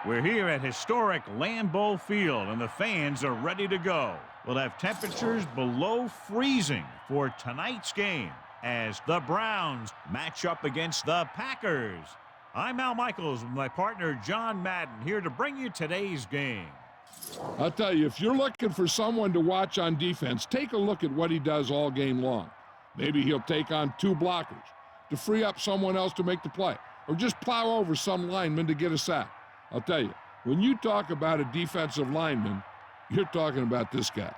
We're here at historic Lambeau Field, and the fans are ready to go. We'll have temperatures below freezing for tonight's game as the Browns match up against the Packers. I'm Al Michaels with my partner John Madden here to bring you today's game. I'll tell you, if you're looking for someone to watch on defense, take a look at what he does all game long. Maybe he'll take on two blockers to free up someone else to make the play, or just plow over some lineman to get a sack. I'll tell you, when you talk about a defensive lineman, you're talking about this guy.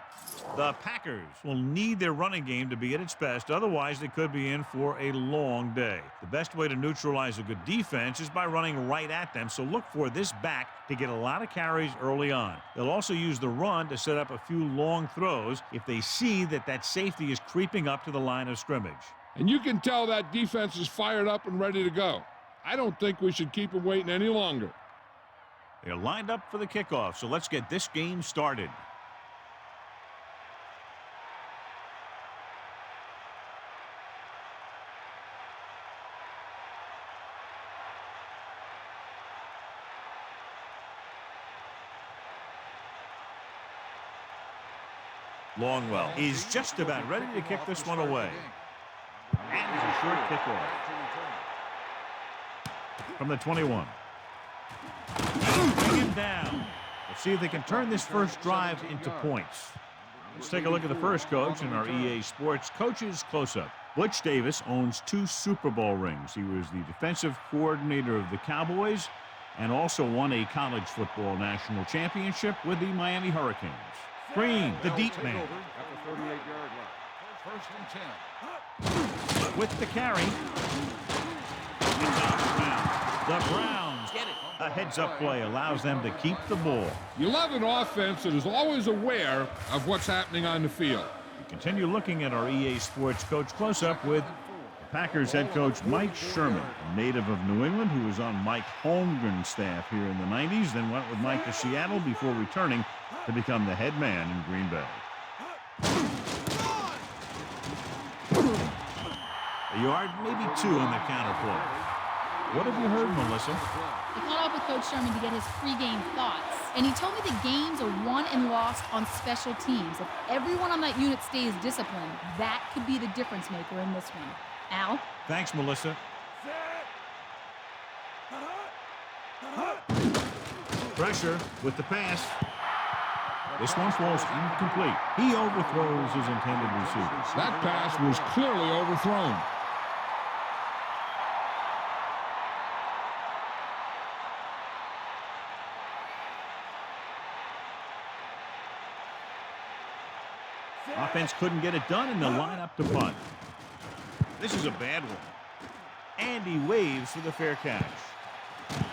The Packers will need their running game to be at its best. Otherwise, they could be in for a long day. The best way to neutralize a good defense is by running right at them. So look for this back to get a lot of carries early on. They'll also use the run to set up a few long throws if they see that safety is creeping up to the line of scrimmage. And you can tell that defense is fired up and ready to go. I don't think we should keep them waiting any longer. They're lined up for the kickoff, so let's get this game started. Longwell is just about ready to kick this one away. And it's a short kickoff. From the 21. Bring him down. We'll see if they can turn this first drive into points. Let's take a look at the first coach in our EA Sports Coaches Close-Up. Butch Davis owns 2 Super Bowl rings. He was the defensive coordinator of the Cowboys and also won a college football national championship with the Miami Hurricanes. Green, the deep man. At the 38-yard line. First and 10. With the carry. The Browns get it. A heads-up play allows them to keep the ball. You love an offense that is always aware of what's happening on the field. We continue looking at our EA Sports Coach Close-Up with Packers head coach Mike Sherman, a native of New England who was on Mike Holmgren's staff here in the 90s, then went with Mike to Seattle before returning to become the head man in Green Bay. A yard, maybe 2 on the counterplay. What have you heard, Melissa? I caught up with Coach Sherman to get his pregame thoughts, and he told me the games are won and lost on special teams. If everyone on that unit stays disciplined, that could be the difference maker in this one. Al? Thanks, Melissa. Pressure with the pass. This one falls incomplete. He overthrows his intended receiver. That pass was clearly overthrown. Offense couldn't get it done, and they'll line up to punt. This is a bad one. And he waves for the fair catch.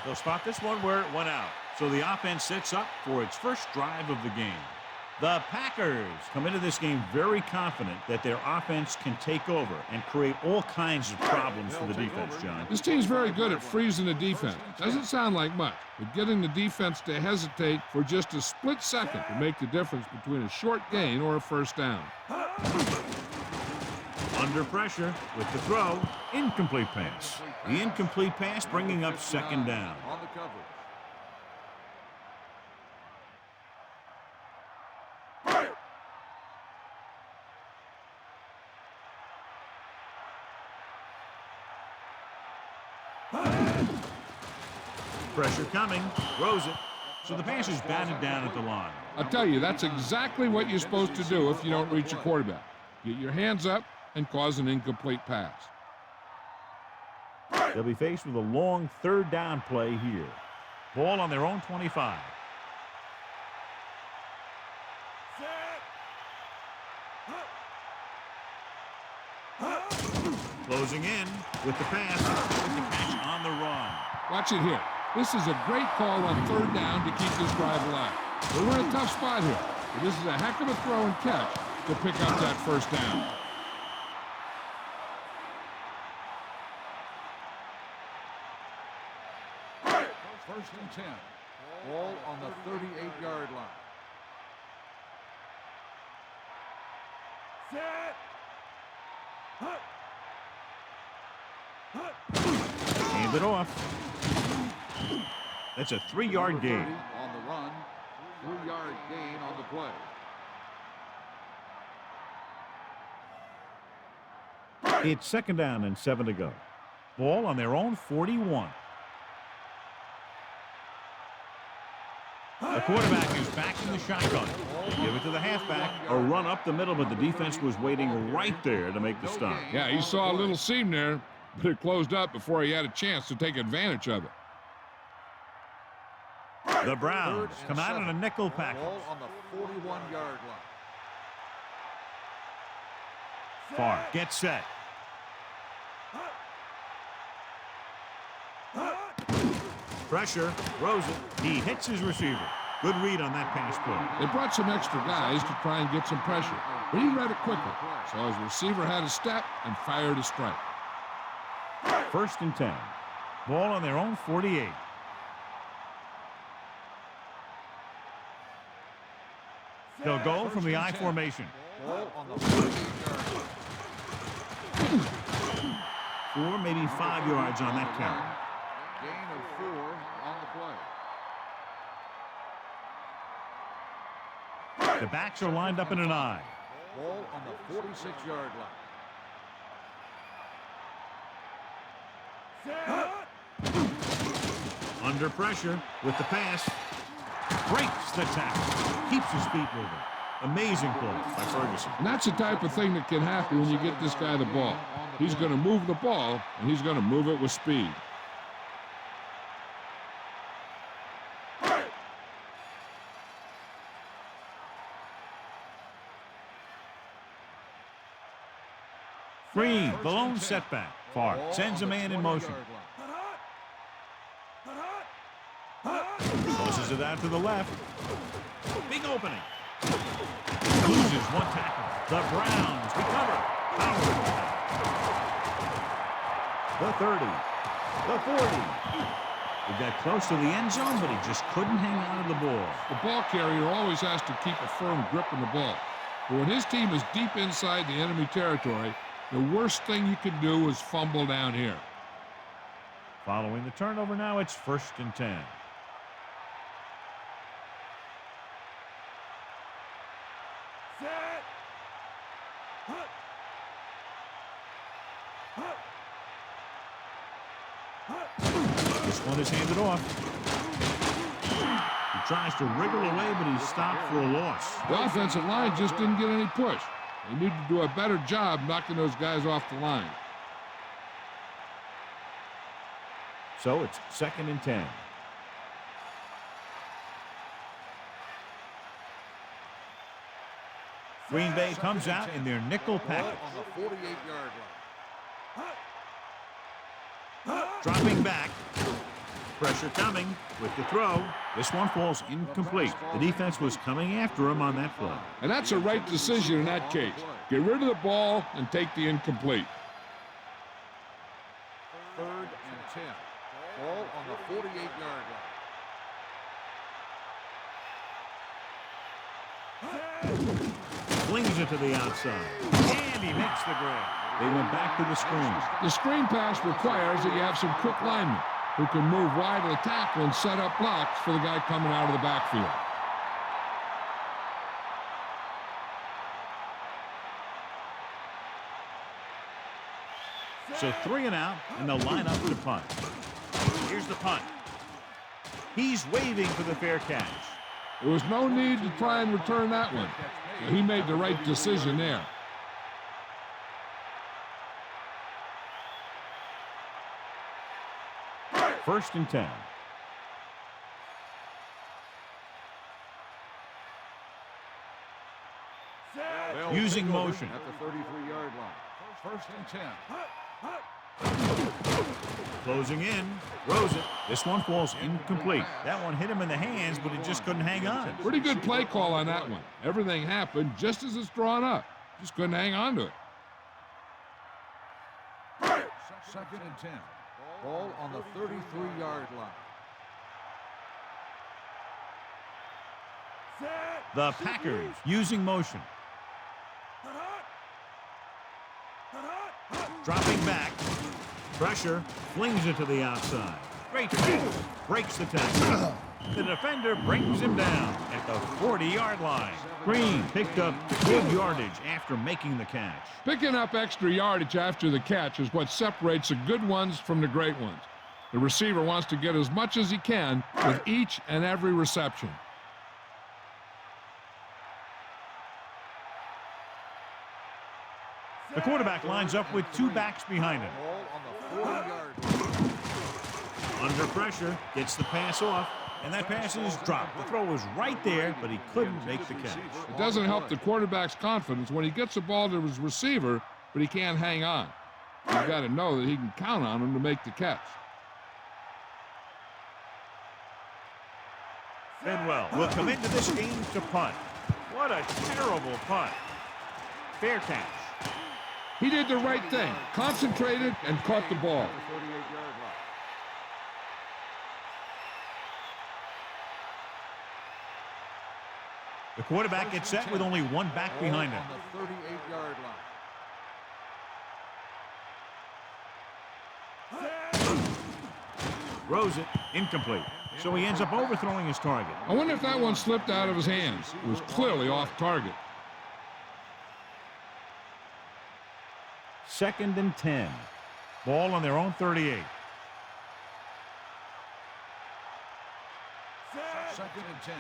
They'll spot this one where it went out. So the offense sets up for its first drive of the game. The Packers come into this game very confident that their offense can take over and create all kinds of problems for the defense, John. This team's very good at freezing the defense. Doesn't sound like much, but getting the defense to hesitate for just a split second to make the difference between a short gain or a first down. Under pressure with the throw, incomplete pass. The incomplete pass bringing up second down. On the coverage. Pressure coming, throws it. So the pass is batted down at the line. I'll tell you, that's exactly what you're supposed to do if you don't reach a quarterback. Get your hands up and cause an incomplete pass. They'll be faced with a long third down play here. Ball on their own 25. Closing in with the pass, with the catch on the run. Watch it here. This is a great call on third down to keep this drive alive. We're in a tough spot here, but this is a heck of a throw and catch to pick up that first down. First and 10. Ball on the 38-yard line. Hand it off. That's a 3-yard gain. On the run, 3-yard gain on the play. It's 2nd down and 7 to go. Ball on their own 41. The quarterback is back in the shotgun. They give it to the halfback. A run up the middle, but the defense was waiting right there to make the stop. Yeah, he saw a little seam there, but it closed up before he had a chance to take advantage of it. The Browns come out in a nickel package. Ball on the 41-yard line. Far gets set. Pressure, throws it. He hits his receiver. Good read on that pass play. They brought some extra guys to try and get some pressure, but he read it quickly, so his receiver had a step and fired a strike. 1st and 10. Ball on their own 48. They'll go from the I formation. Ball on the 48-yard line. 4, maybe 5 yards on that count. Gain of 4 on the play. The backs are lined up in an I. Ball on the 46-yard line. Under pressure with the pass. Breaks the tackle. Keeps his feet moving. Amazing play by Ferguson. And that's the type of thing that can happen when you get this guy the ball. He's going to move the ball, and he's going to move it with speed. Green, the lone setback. Far sends a man in motion. Closes it out to the left. Big opening. Loses one tackle. The Browns recover. Power. The 30. The 40. He got close to the end zone, but he just couldn't hang on to the ball. The ball carrier always has to keep a firm grip on the ball. But when his team is deep inside the enemy territory, the worst thing you can do is fumble down here. Following the turnover now, it's 1st and 10. This one is handed off. He tries to wriggle away, but he's stopped for a loss. The offensive line just didn't get any push. They need to do a better job knocking those guys off the line. So it's 2nd and 10. Green Bay comes out in their nickel package. On the 48-yard line. Dropping back. Pressure coming with the throw. This one falls incomplete. The defense was coming after him on that play. And that's a right decision in that case. Get rid of the ball and take the incomplete. 3rd and 10. Ball on the 48-yard line. Flings it to the outside. And he makes the grab. They went back to the screen. The screen pass requires that you have some quick linemen who can move wide of the tackle and set up blocks for the guy coming out of the backfield. So 3 and out, and they'll line up to punt. Here's the punt. He's waving for the fair catch. There was no need to try and return that one. So he made the right decision there. First and 10. Using motion. At the 33-yard line. 1st and 10. Closing in. Throws it. This one falls incomplete. That one hit him in the hands, but he just couldn't hang on. Pretty good play call on that one. Everything happened just as it's drawn up. Just couldn't hang on to it. 2nd and 10. Ball on the 33-yard line. The Packers using motion. Dropping back. Pressure. Flings it to the outside. Straight to breaks the tackle. The defender brings him down at the 40-yard line. Green picked up good yardage after making the catch. Picking up extra yardage after the catch is what separates the good ones from the great ones. The receiver wants to get as much as he can with each and every reception. The quarterback lines up with two backs behind him. Ball on the 40-yard line. Under pressure, gets the pass off, and that pass is dropped. The throw was right there, but he couldn't make the catch. It doesn't help the quarterback's confidence when he gets the ball to his receiver, but he can't hang on. You've got to know that he can count on him to make the catch. Bidwell will come into this game to punt. What a terrible punt. Fair catch. He did the right thing, concentrated and caught the ball. The quarterback gets set with only one back behind him. On the 38-yard line. Throws it, incomplete. So he ends up overthrowing his target. I wonder if that one slipped out of his hands. It was clearly off target. 2nd and 10. Ball on their own 38. 2nd and 10.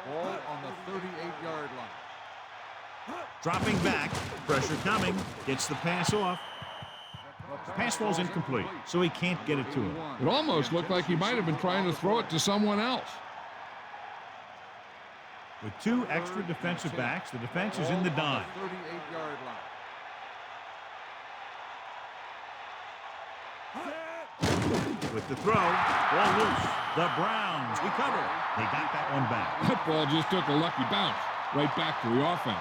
Ball on the 38-yard line. Dropping back, pressure coming, gets the pass off. The pass falls incomplete, so he can't get it to him. It almost looked like he might have been trying to throw it to someone else. With two extra defensive backs, the defense is in the dime. 38-yard line. With the throw, ball loose. The Browns recover. They got that one back. That ball just took a lucky bounce right back to the offense.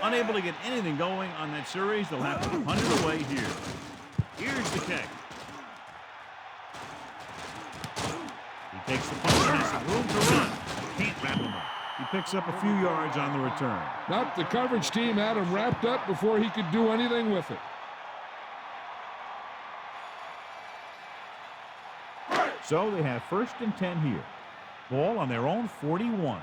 Unable to get anything going on that series, they'll have to punt it away here. Here's the kick. He takes the punt and has some room to run. Can't wrap him up. He picks up a few yards on the return. Nope, the coverage team had him wrapped up before he could do anything with it. So they have 1st and 10 here. Ball on their own 41.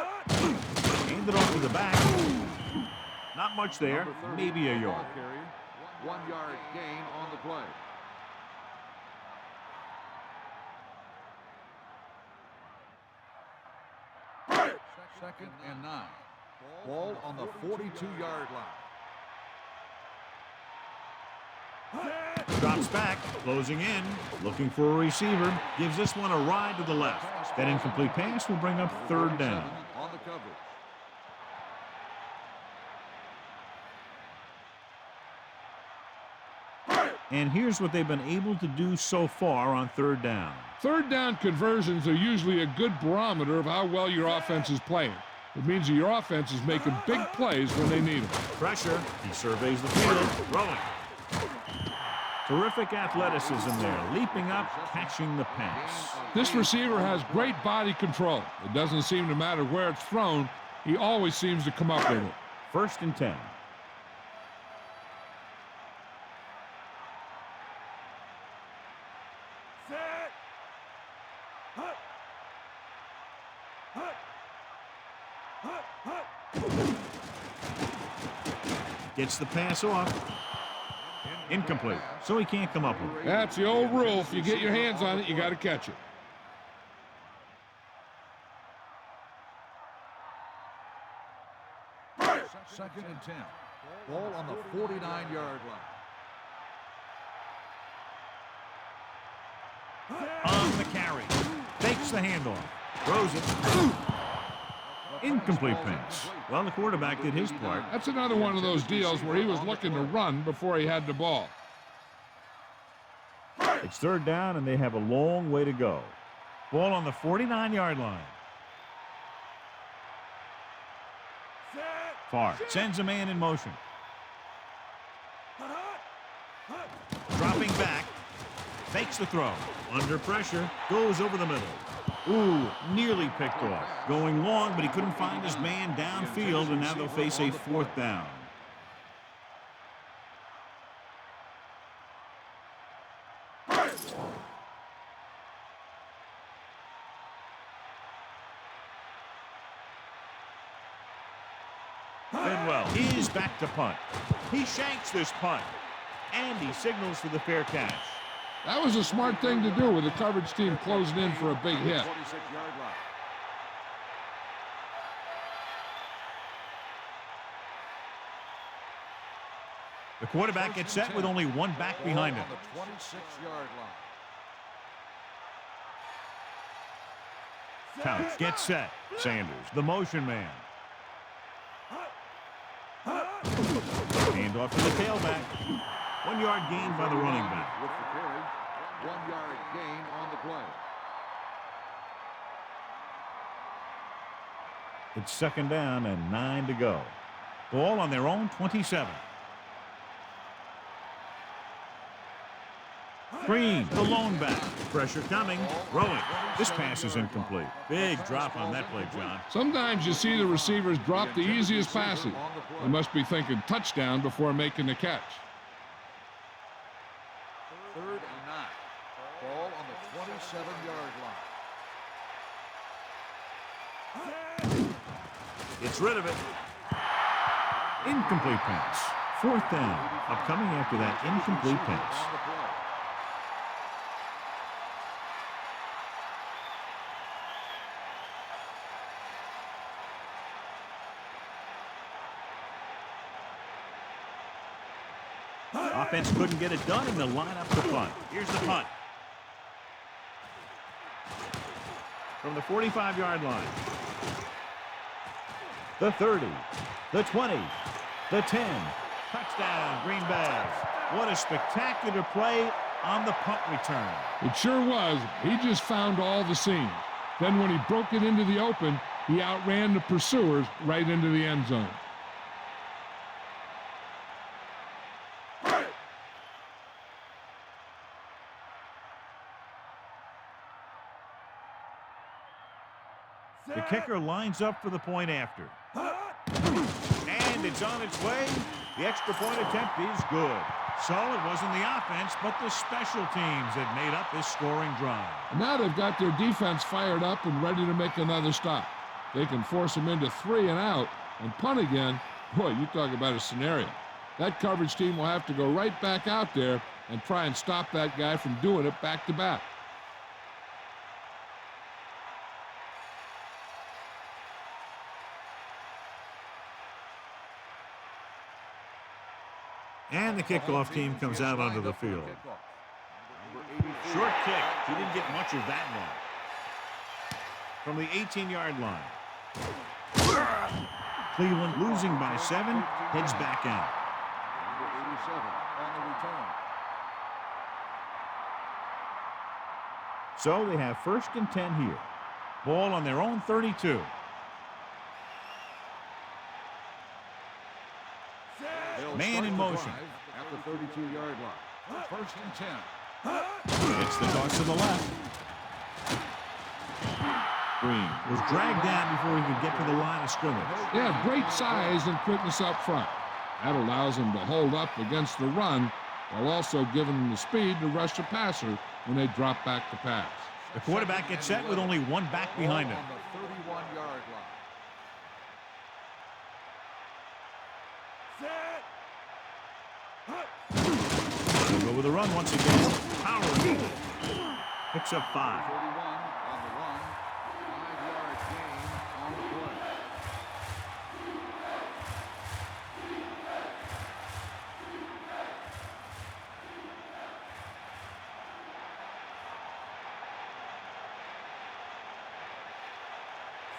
Hand it off to the back. Not much there. Maybe a yard. 1 yard gain on the play. Second and 9. Ball on the 42-yard line. Drops back, closing in, looking for a receiver. Gives this one a ride to the left. That incomplete pass will bring up 3rd down. On the coverage. And here's what they've been able to do so far on 3rd down. 3rd down conversions are usually a good barometer of how well your offense is playing. It means that your offense is making big plays when they need them. Pressure. He surveys the field. Throwing. Terrific athleticism there. Leaping up, catching the pass. This receiver has great body control. It doesn't seem to matter where it's thrown. He always seems to come up with it. 1st and 10. Gets the pass off. Incomplete. So he can't come up with it. That's the old rule. If you get your hands on it, you got to catch it. Second and 10. Ball on the 49-yard line. On the carry. Fakes the handoff. Throws it. Incomplete pass. Well, the quarterback did his part. That's another one of those deals where he was looking to run before he had the ball. It's 3rd down, and they have a long way to go. Ball on the 49-yard line. Far. Sends a man in motion. Dropping back. Fakes the throw. Under pressure, goes over the middle. Ooh, nearly picked off. Going long, but he couldn't find his man downfield, and now they'll face a 4th down. Benwell is back to punt. He shanks this punt, and he signals for the fair catch. That was a smart thing to do with the coverage team closing in for a big hit. The quarterback gets set with only one back behind him. On the 26-yard line. Count, get set. Sanders, the motion man. Handoff to the tailback. 1 yard gain by the running back. With the carry, 1 yard gain on the play. It's 2nd down and 9 to go. Ball on their own 27. Green, the lone back. Pressure coming. Throwing. This pass is incomplete. Big drop on that play, John. Sometimes you see the receivers drop the easiest passes. They must be thinking touchdown before making the catch. 3rd and 9. Ball on the 27-yard line. It's rid of it. Incomplete pass. 4th down. Upcoming after that incomplete pass. Offense couldn't get it done, and they'll line up the punt. Here's the punt. From the 45-yard line. The 30. The 20. The 10. Touchdown, Green Bay. What a spectacular play on the punt return. It sure was. He just found all the seams. Then when he broke it into the open, he outran the pursuers right into the end zone. The kicker lines up for the point after. And it's on its way. The extra point attempt is good. So it wasn't the offense, but the special teams that made up this scoring drive. Now they've got their defense fired up and ready to make another stop. They can force them into 3 and out and punt again. Boy, you talk about a scenario. That coverage team will have to go right back out there and try and stop that guy from doing it back to back. And the kickoff team comes out onto the field. Short kick. He didn't get much of that one. From the 18-yard line. Cleveland losing by 7, heads back out. Number 87 on the return. So they have 1st and 10 here. Ball on their own 32. Man in motion. At the 32-yard line. 1st and 10. It's the toss to the left. Green was dragged down before he could get to the line of scrimmage. They have great size and quickness up front. That allows them to hold up against the run while also giving them the speed to rush a passer when they drop back to pass. The quarterback gets set with only one back behind him. On the 31-yard line. They'll go with a run once again. Power. Picks up 5. 31 on the run. 5-yard gain on the play.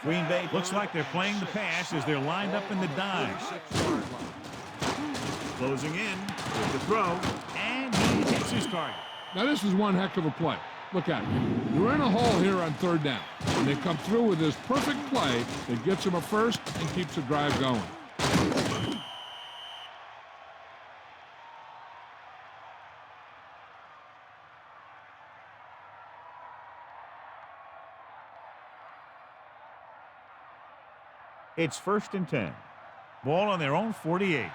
Green Bay looks like they're playing the pass as they're lined up in the dime. 36-yard line. Closing in with the throw, and he hits his target. Now this is one heck of a play. Look at it. They're in a hole here on 3rd down. And they come through with this perfect play that gets them a first and keeps the drive going. It's 1st and 10. Ball on their own 48.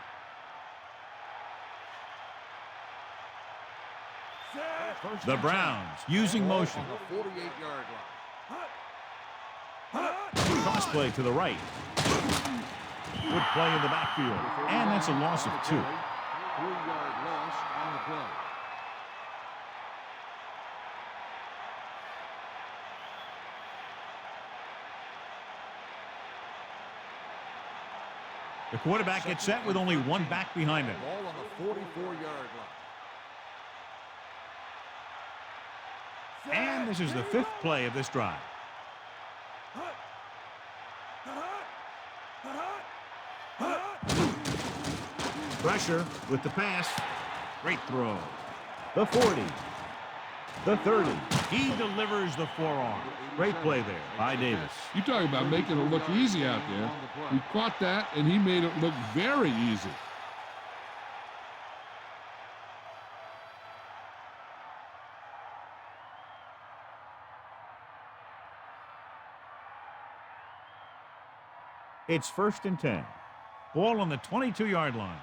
The Browns using motion. On the 48-yard line. Cross play to the right. Good play in the backfield. And that's a loss of 2. 3-yard loss on the play. The quarterback gets set with only one back behind him. Ball on the 44-yard line. And this is the 5th play of this drive. Pressure with the pass. Great throw. The 40. The 30. He delivers the forearm. Great play there by Davis. You talk about making it look easy out there. He caught that, and he made it look very easy. It's 1st and 10. Ball on the 22-yard line.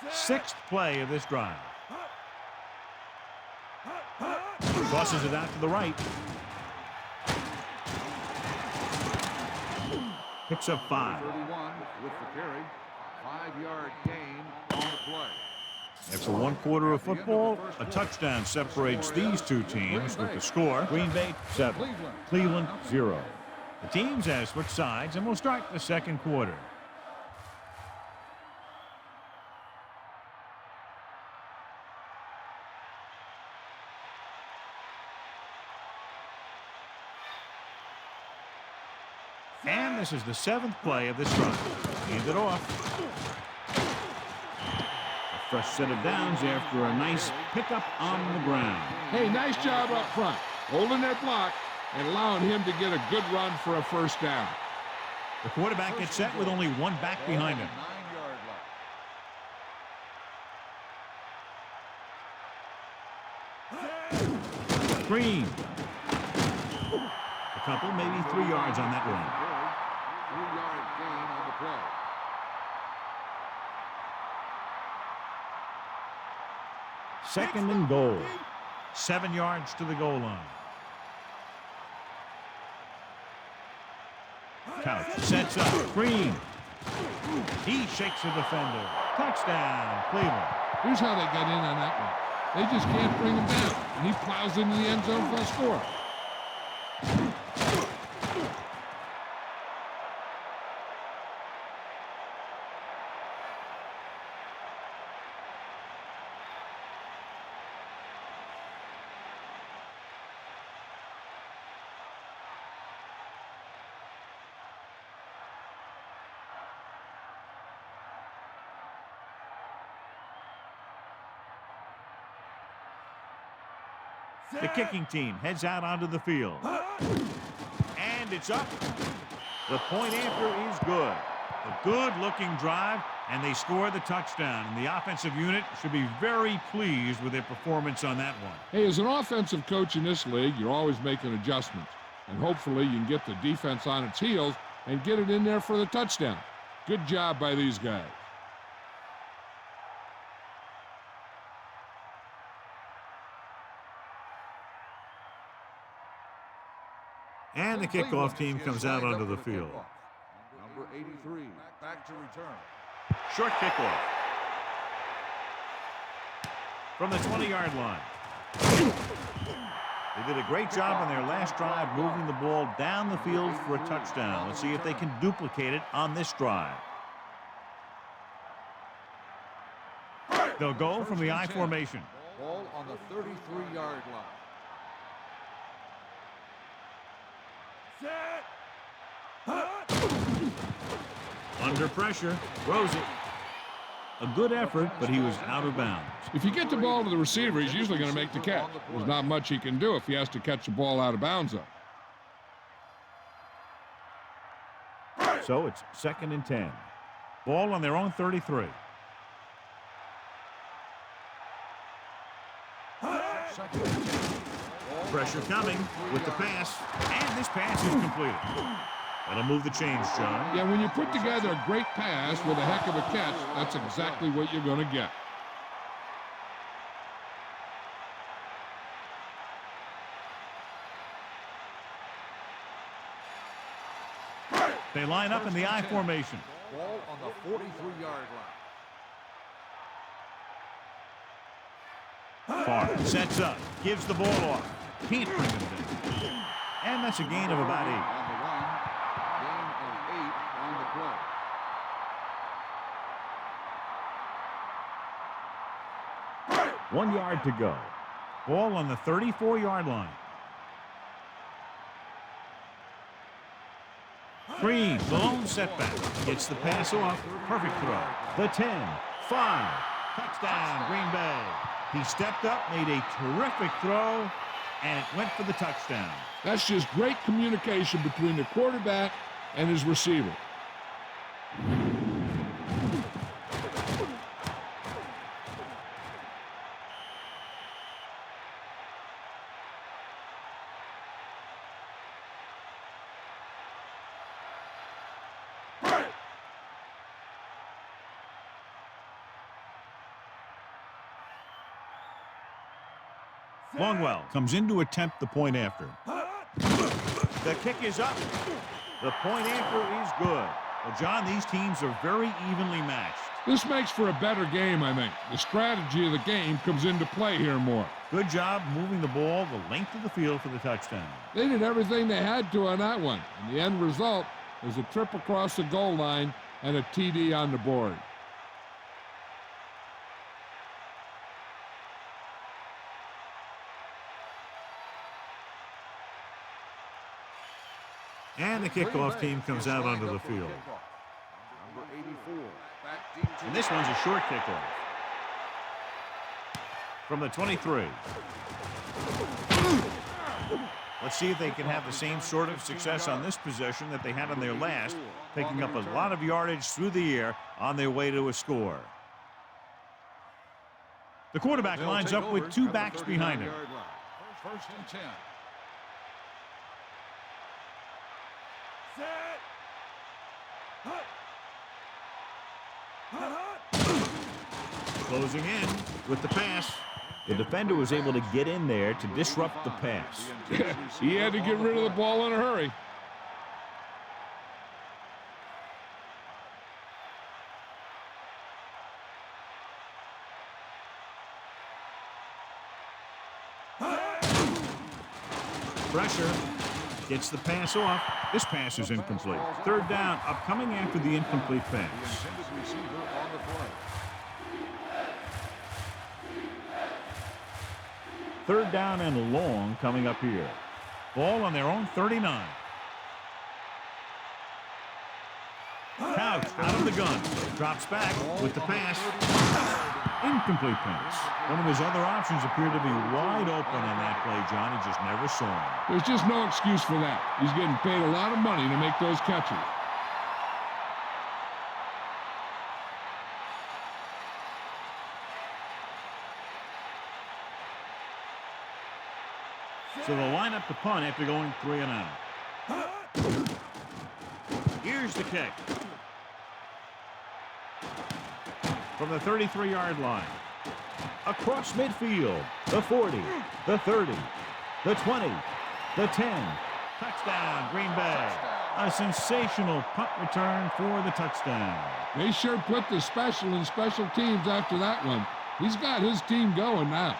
6th play of this drive. Tosses it out to the right. Picks up 5. 31 with the carry. 5-yard gain on the play. After 1 quarter of football, a touchdown separates these two teams with the score. Green Bay 7, Cleveland 0. The teams have switched sides and will start the 2nd quarter. And this is the 7th play of this drive. Hand it off. A fresh set of downs after a nice pickup on the ground. Hey, nice job up front, holding that block and allowing him to get a good run for a 1st down. The quarterback gets set with only one back behind him. 9-yard line. Green. A couple, maybe 3 yards on that run. 3-yard gain on the play. Second and goal. 7 yards to the goal line. Couch sets up. Green. He shakes the defender. Touchdown, Cleveland. Here's how they got in on that one. They just can't bring him down, and he plows into the end zone for a score. The kicking team heads out onto the field. And it's up. The point after is good. A good-looking drive, and they score the touchdown. And the offensive unit should be very pleased with their performance on that one. Hey, as an offensive coach in this league, you're always making adjustments. And hopefully you can get the defense on its heels and get it in there for the touchdown. Good job by these guys. And the kickoff team comes out onto the field. Number 83, back to return. Short kickoff. From the 20-yard line. They did a great job on their last drive moving the ball down the field for a touchdown. Let's see if they can duplicate it on this drive. They'll go from the I formation. Ball on the 33-yard line. Under pressure, throws it. A good effort, but he was out of bounds. If you get the ball to the receiver, he's usually going to make the catch. There's not much he can do if he has to catch the ball out of bounds, though. So it's 2nd and 10. Ball on their own 33. Pressure coming with the pass, and this pass is completed. That'll move the chains, John. Yeah, when you put together a great pass with a heck of a catch, that's exactly what you're going to get. They line up in the I formation. Ball on the 43-yard line. Far sets up, gives the ball off. Can't bring him down. And that's a gain of about 8. On the run, gain of 8 on the play. 1 yard to go. Ball on the 34-yard line. Green, the lone setback. Gets the pass off. Perfect throw. The 10, 5. Touchdown, Green Bay. He stepped up, made a terrific throw, and it went for the touchdown. That's just great communication between the quarterback and his receiver. Longwell comes in to attempt the point after. The kick is up. The point after is good. Well, John, these teams are very evenly matched. This makes for a better game, I think. The strategy of the game comes into play here more. Good job moving the ball the length of the field for the touchdown. They did everything they had to on that one. And the end result is a trip across the goal line and a TD on the board. And the kickoff team comes out onto the field. Number 84. Back deep to And this one's a short kickoff. From the 23. Let's see if they can have the same sort of success on this possession that they had on their last, picking up a lot of yardage through the air on their way to a score. The quarterback lines up with 2 backs behind him. First and 10. Closing in with the pass. The defender was able to get in there to disrupt the pass. He had to get rid of the ball in a hurry. Pressure. Gets the pass off. This pass is incomplete. Third down, upcoming after the incomplete pass. Third down and long coming up here. Ball on their own 39. Couch out of the gun. Drops back with the pass. Incomplete pass. One of his other options appeared to be wide open on that play, John. He just never saw him. There's just no excuse for that. He's getting paid a lot of money to make those catches. So they'll line up the punt after going 3 and out. Here's the kick. From the 33-yard line. Across midfield. The 40, the 30, the 20, the 10. Touchdown, Green Bay. A sensational punt return for the touchdown. They sure put the special in special teams after that one. He's got his team going now.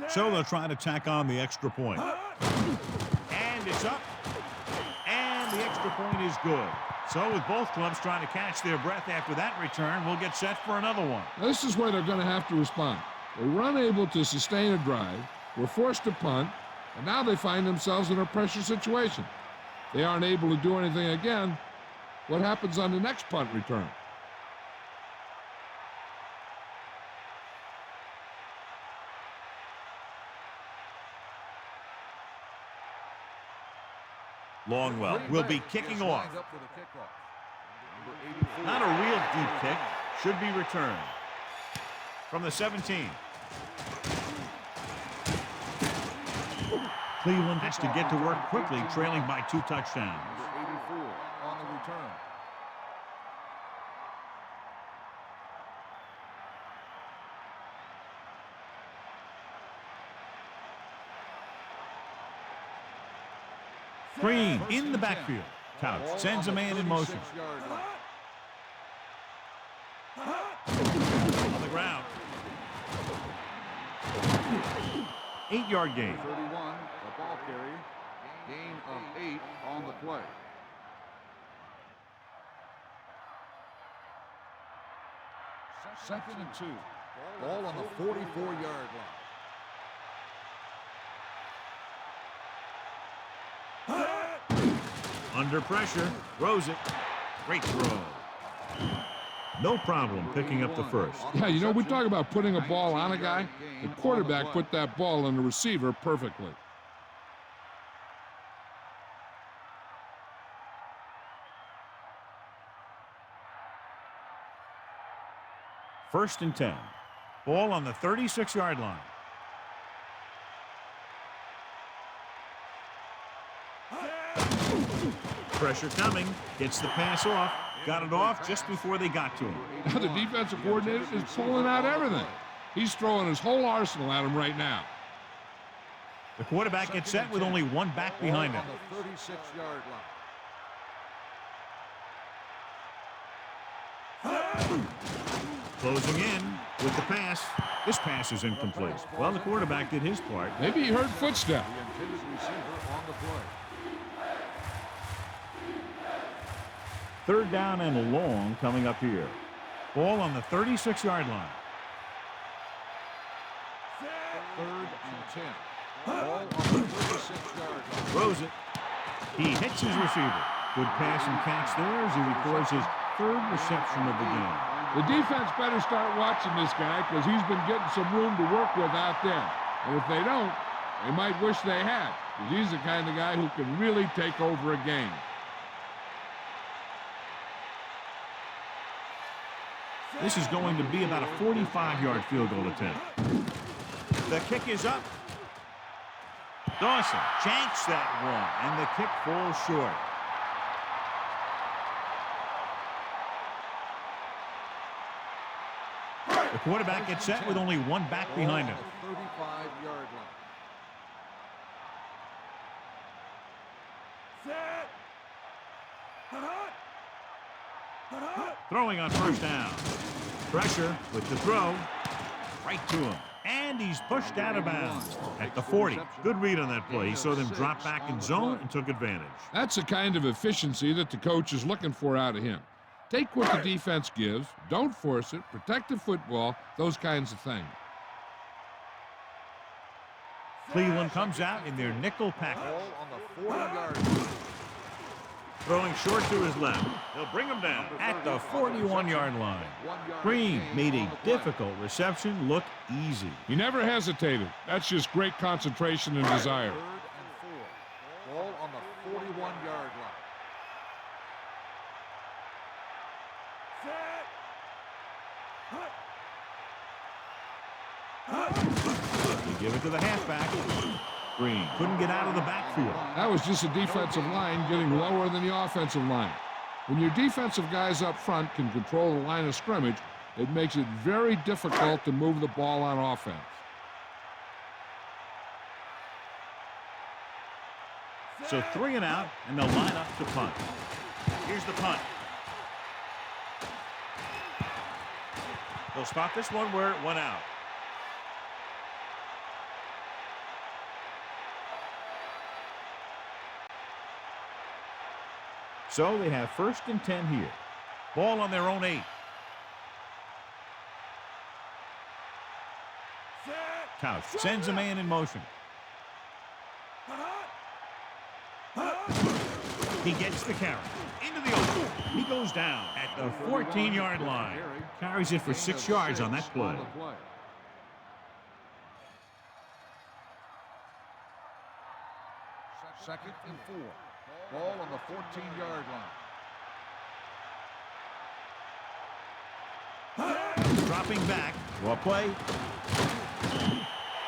So they'll try to tack on the extra point. And it's up. And the extra point is good. So with both clubs trying to catch their breath after that return, we'll get set for another one. This is where they're going to have to respond. They were unable to sustain a drive, were forced to punt, and now they find themselves in a pressure situation. They aren't able to do anything again. What happens on the next punt return? Longwell will be kicking off. Lined up for the kickoff. Number 84. Not a real deep kick. Should be returned. From the 17. Cleveland has to get to work quickly, trailing by 2 touchdowns. Number 84 on the return. Green in the backfield. Couch sends a man in motion. On the ground. 8-yard gain. 31, the ball carrier. Gain of 8 on the play. Second and 2. Ball on the 44-yard line. Under pressure, throws it. Great throw. No problem picking up the first. Yeah, you know, we talk about putting a ball on a guy. The quarterback put that ball on the receiver perfectly. First and 10. Ball on the 36-yard line. Pressure coming. Gets the pass off. Got it off just before they got to him. Now the defensive coordinator is pulling out everything. He's throwing his whole arsenal at him right now. The quarterback gets set with only one back behind him. On the 36-yard line. Closing in with the pass. This pass is incomplete. Well, the quarterback did his part. Maybe he heard footsteps. The intended receiver on the play. Third down and long coming up here. Ball on the 36-yard line. Third and 10. Ball on the 36-yard line. Throws it. He hits his receiver. Good pass and catch there as he records his third reception of the game. The defense better start watching this guy because he's been getting some room to work with out there. And if they don't, they might wish they had, because he's the kind of guy who can really take over a game. This is going to be about a 45-yard field goal attempt. The kick is up. Dawson janks that one, and the kick falls short. The quarterback gets set with only one back behind him. 35-yard line. Throwing on first down. Pressure with the throw. Right to him. And he's pushed out of bounds at the 40. Good read on that play. He saw them drop back in zone and took advantage. That's the kind of efficiency that the coach is looking for out of him. Take what the defense gives, don't force it, protect the football, those kinds of things. Cleveland comes out in their nickel package. Ball on the 40-yard line. Throwing short to his left. They'll bring him down at the 41-yard line. Green made a difficult reception look easy. He never hesitated. That's just great concentration and desire. Third and 4. Ball on the 41-yard line. They give it to the halfback. Green couldn't get out of the backfield. That was just a defensive line getting lower than the offensive line. When your defensive guys up front can control the line of scrimmage, it makes it very difficult to move the ball on offense. So 3 and out, and they'll line up to punt. Here's the punt. They'll spot this one where it went out. So they have first and 10 here. Ball on their own 8. Couch sends a man in motion. He gets the carry. Into the open. He goes down at the 14-yard line. Carries it for 6 yards on that play. Second and 4. Ball on the 14-yard line. Dropping back. Well play.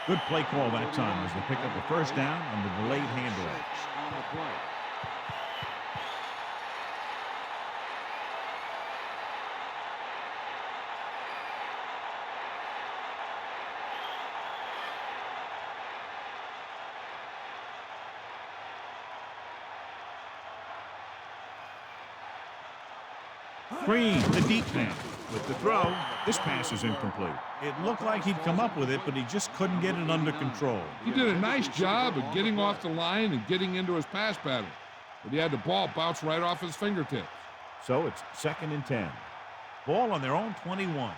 Good play call that time as they pick up the first down on the delayed handoff. On the play. Green, the deep pass. With the throw, this pass is incomplete. It looked like he'd come up with it, but he just couldn't get it under control. He did a nice job of getting off the line and getting into his pass pattern, but he had the ball bounce right off his fingertips. So it's 2nd and 10. Ball on their own 21.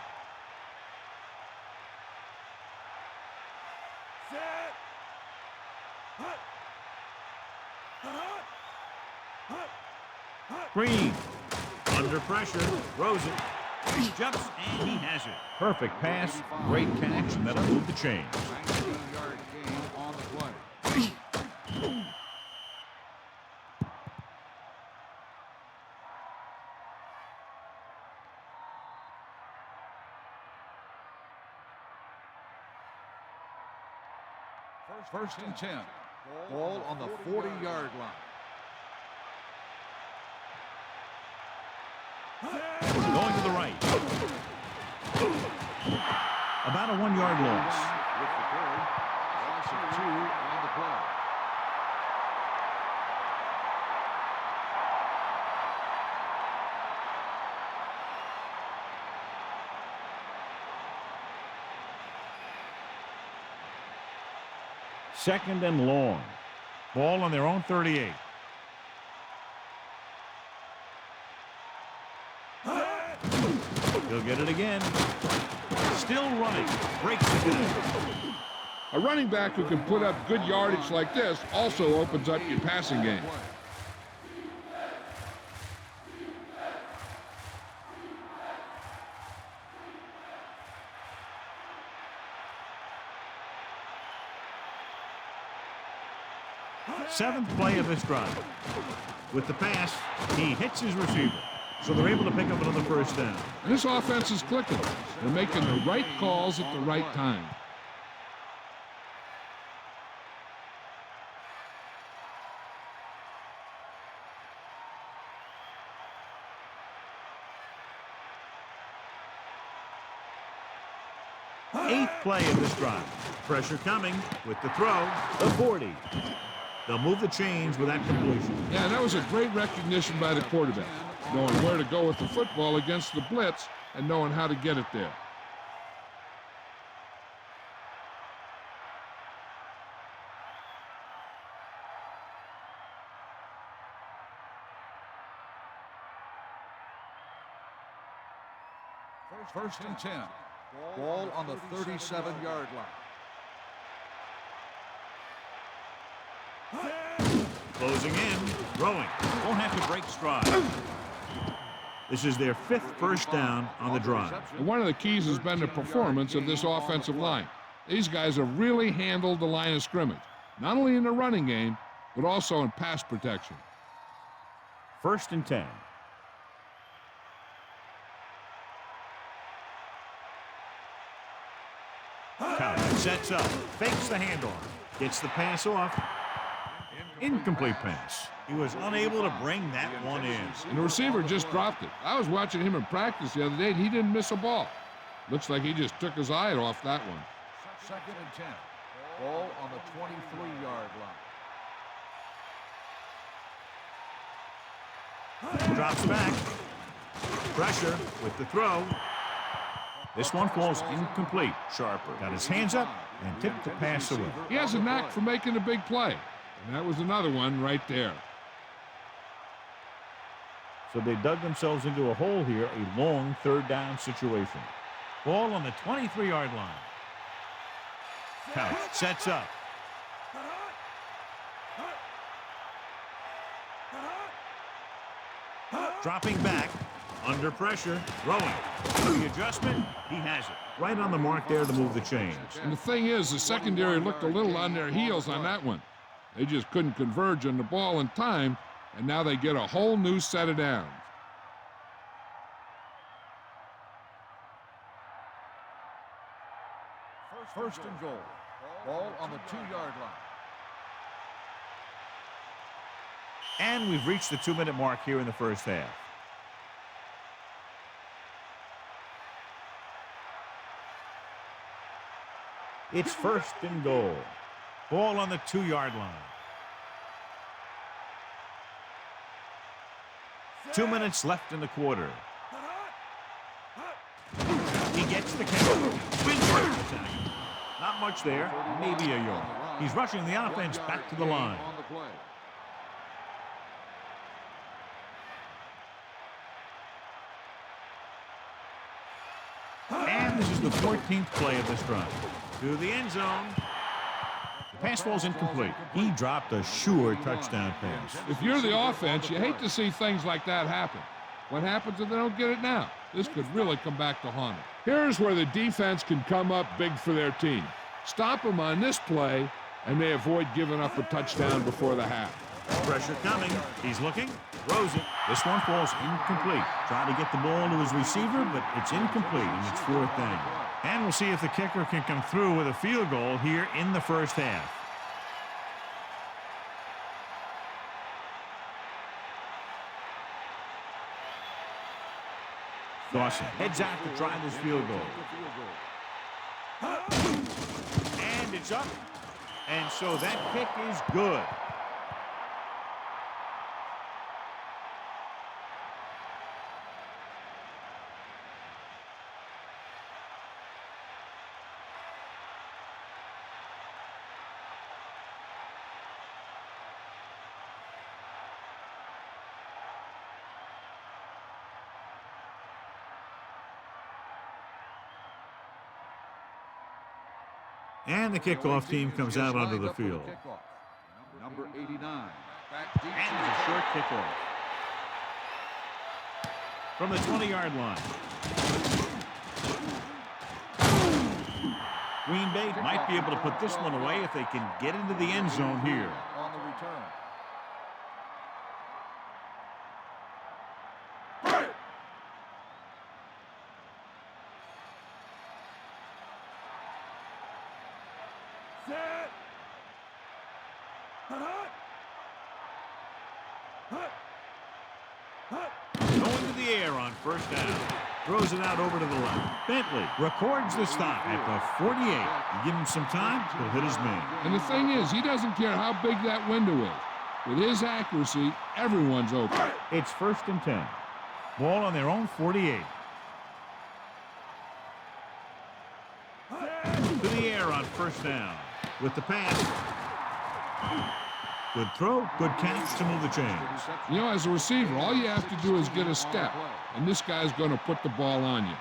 Green, under pressure, throws it. He jumps, and he has it. Perfect pass, great catch, and that'll move the chains. 19-yard gain on the play. First and 10. Ball on the 40-yard line. Going to the right. About a 1-yard loss. With the carry. Loss of 2 on the play. Second and long. Ball on their own 38. He'll get it again. Still running. Breaks the tackle. A running back who can put up good yardage like this also opens up your passing game. Seventh play of this drive. With the pass, he hits his receiver. So they're able to pick up another first down. This offense is clicking. They're making the right calls at the right time. Eighth play of this drive. Pressure coming with the throw, the 40. They'll move the chains with that completion. Yeah, that was a great recognition by the quarterback, knowing where to go with the football against the blitz and knowing how to get it there. First and 10. Ball on the 37-yard line. Closing in, throwing. Won't have to break stride. This is their 5th first down on the drive. And one of the keys has been the performance of this offensive line. These guys have really handled the line of scrimmage, not only in the running game, but also in pass protection. 1st and 10. Coward sets up, fakes the handoff, gets the pass off. Incomplete pass. He was unable to bring that one in. And the receiver just dropped it. I was watching him in practice the other day, and he didn't miss a ball. Looks like he just took his eye off that one. 2nd and 10. Ball on the 23-yard line. Drops back. Pressure with the throw. This one falls incomplete. Sharper got his hands up and tipped the pass away. He has a knack for making a big play. And that was another one right there. So they dug themselves into a hole here, a long 3rd down situation. Ball on the 23-yard line. Couch sets up. Dropping back, under pressure, throwing. The adjustment, he has it. Right on the mark there to move the chains. And the thing is, the secondary looked a little on their heels on that one. They just couldn't converge on the ball in time and now they get a whole new set of downs. First and goal. Ball on the 2-yard line. And we've reached the 2-minute mark here in the first half. It's first and goal. Ball on the 2-yard line. 2 minutes left in the quarter. He gets the catch. Not much there. Maybe a yard. He's rushing the offense back to the line. And this is the 14th play of this drive. To the end zone. The pass falls incomplete. He dropped a sure touchdown pass. If you're the offense, you hate to see things like that happen. What happens if they don't get it now? This could really come back to haunt them. Here's where the defense can come up big for their team. Stop them on this play, and they avoid giving up a touchdown before the half. Pressure coming. He's looking. Throws it. This one falls incomplete. Trying to get the ball to his receiver, but it's incomplete, and it's 4th down. And we'll see if the kicker can come through with a field goal here in the first half. Dawson heads out to try this field goal. And it's up. And so that kick is good. And the kickoff team comes out onto the field. Number 89. And a short kickoff. From the 20-yard line. Green Bay might be able to put this one away if they can get into the end zone here. On the return. Going to the air on first down. Throws it out over to the left. Bentley records the stop at the 48. You give him some time, he'll hit his man. And the thing is, he doesn't care how big that window is. With his accuracy, everyone's open. It's 1st and 10. Ball on their own 48. To the air on first down. With the pass. Good throw, good catch to move the chains. You know, as a receiver, all you have to do is get a step, and this guy's going to put the ball on you.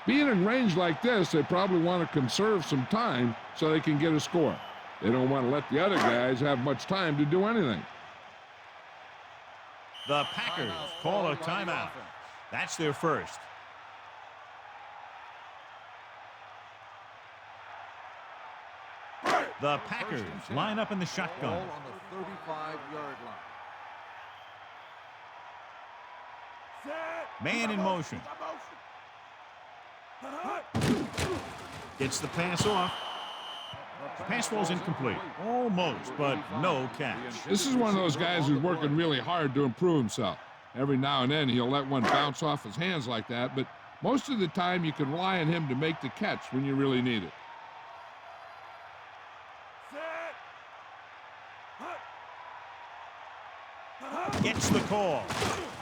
Being in range like this, they probably want to conserve some time so they can get a score. They don't want to let the other guys have much time to do anything. The Packers call a timeout. That's their first. The Packers line up in the shotgun. Ball on the 35-yard line. Man in motion. Gets the pass off. The pass falls incomplete. Almost, but no catch. This is one of those guys who's working really hard to improve himself. Every now and then he'll let one bounce off his hands like that, but most of the time you can rely on him to make the catch when you really need it. Gets the call.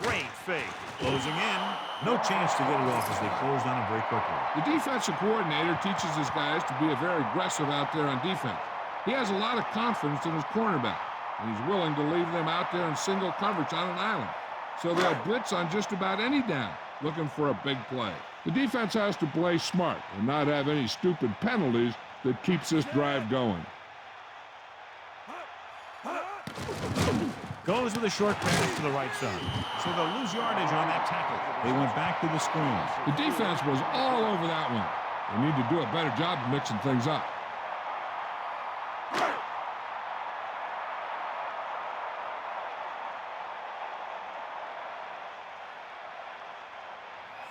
Great fake. Closing in. No chance to get it off as they closed on him very quickly. The defensive coordinator teaches his guys to be very aggressive out there on defense. He has a lot of confidence in his cornerback, and he's willing to leave them out there in single coverage on an island. So they'll blitz on just about any down, looking for a big play. The defense has to play smart and not have any stupid penalties that keeps this drive going. Goes with a short pass to the right side. So they'll lose yardage on that tackle. They went back to the screens. The defense was all over that one. They need to do a better job of mixing things up.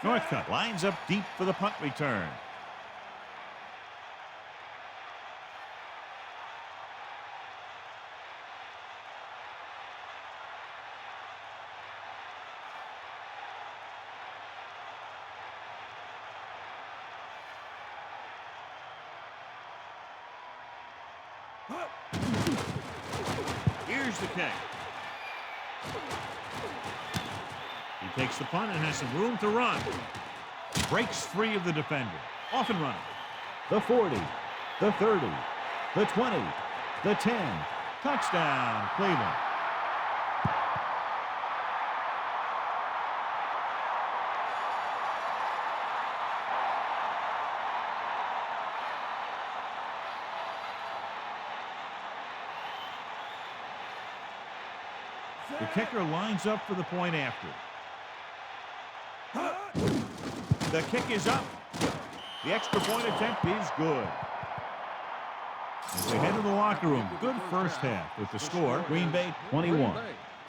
Northcutt lines up deep for the punt return. Here's the kick. He takes the punt and has some room to run. Breaks free of the defender. Off and running. The 40, the 30, the 20, the 10. Touchdown, Cleveland. The kicker lines up for the point after. The kick is up. The extra point attempt is good. As they head to the locker room, good first half with the score, Green Bay 21,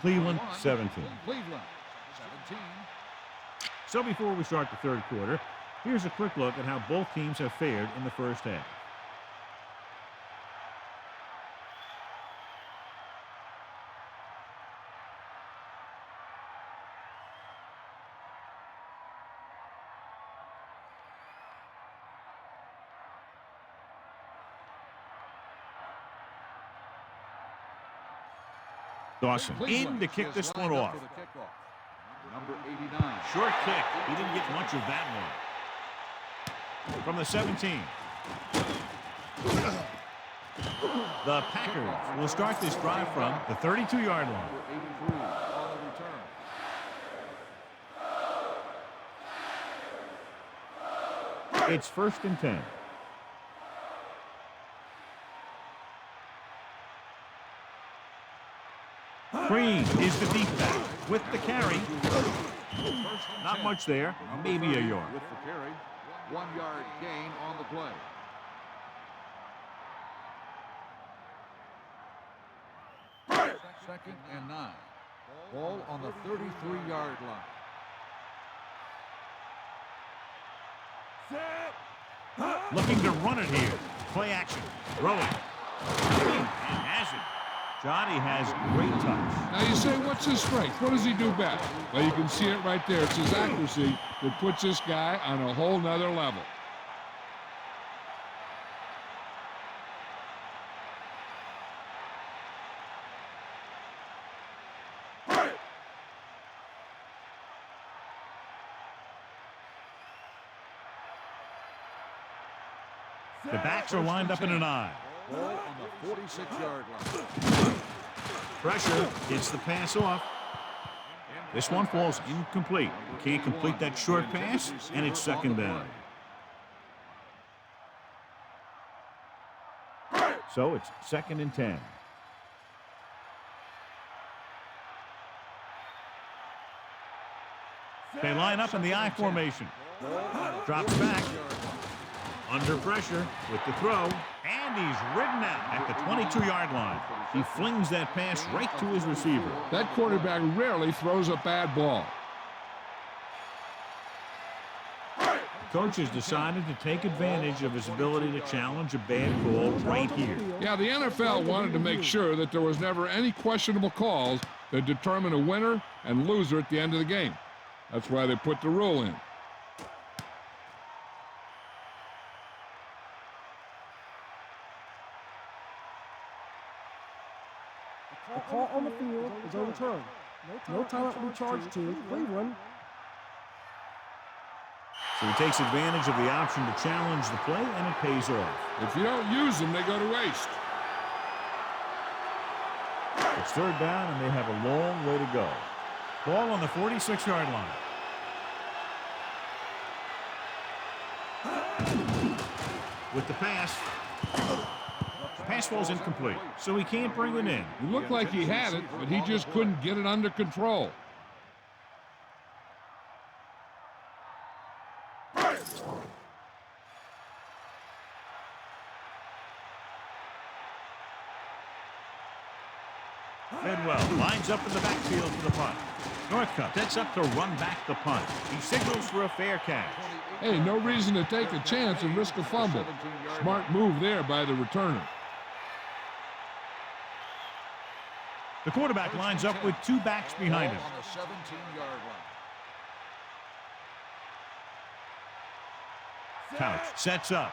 Cleveland 17. So before we start the third quarter, here's a quick look at how both teams have fared in the first half. Dawson in to kick this one off. Number 89. Short kick. He didn't get much of that one. From the 17. The Packers will start this drive from the 32-yard line. It's 1st and 10. Green is the deep back with the carry. Not much there, maybe a yard. With the carry, 1 yard gain on the play. Second and 9. Ball on the 33-yard line. Looking to run it here. Play action. Throwing. And has it. Johnny has great touch. Now you say, what's his strength? What does he do best? Well, you can see it right there. It's his accuracy that puts this guy on a whole nother level. The backs are lined up in an eye. Ball on the 46-yard line. Pressure gets the pass off. This one falls incomplete. Can't complete that short pass, and it's 2nd down. So it's 2nd and 10. They line up in the I formation. Drops back. Under pressure with the throw. And he's ridden out at the 22-yard line. He flings that pass right to his receiver. That quarterback rarely throws a bad ball. Coach has decided to take advantage of his ability to challenge a bad call right here. Yeah, the NFL wanted to make sure that there was never any questionable calls that determine a winner and loser at the end of the game. That's why they put the rule in. The call on the field is overturned. No timeout will be charged to Cleveland. So he takes advantage of the option to challenge the play, and it pays off. If you don't use them, they go to waste. It's 3rd down, and they have a long way to go. Ball on the 46-yard line. With the pass. The pass falls incomplete, so he can't bring it in. It looked like he had it, but he just couldn't get it under control. Bidwell lines up in the backfield for the punt. Northcutt sets up to run back the punt. He signals for a fair catch. Hey, no reason to take a chance and risk a fumble. Smart move there by the returner. The quarterback lines up with two backs behind him. On the 17-yard line. Couch sets up.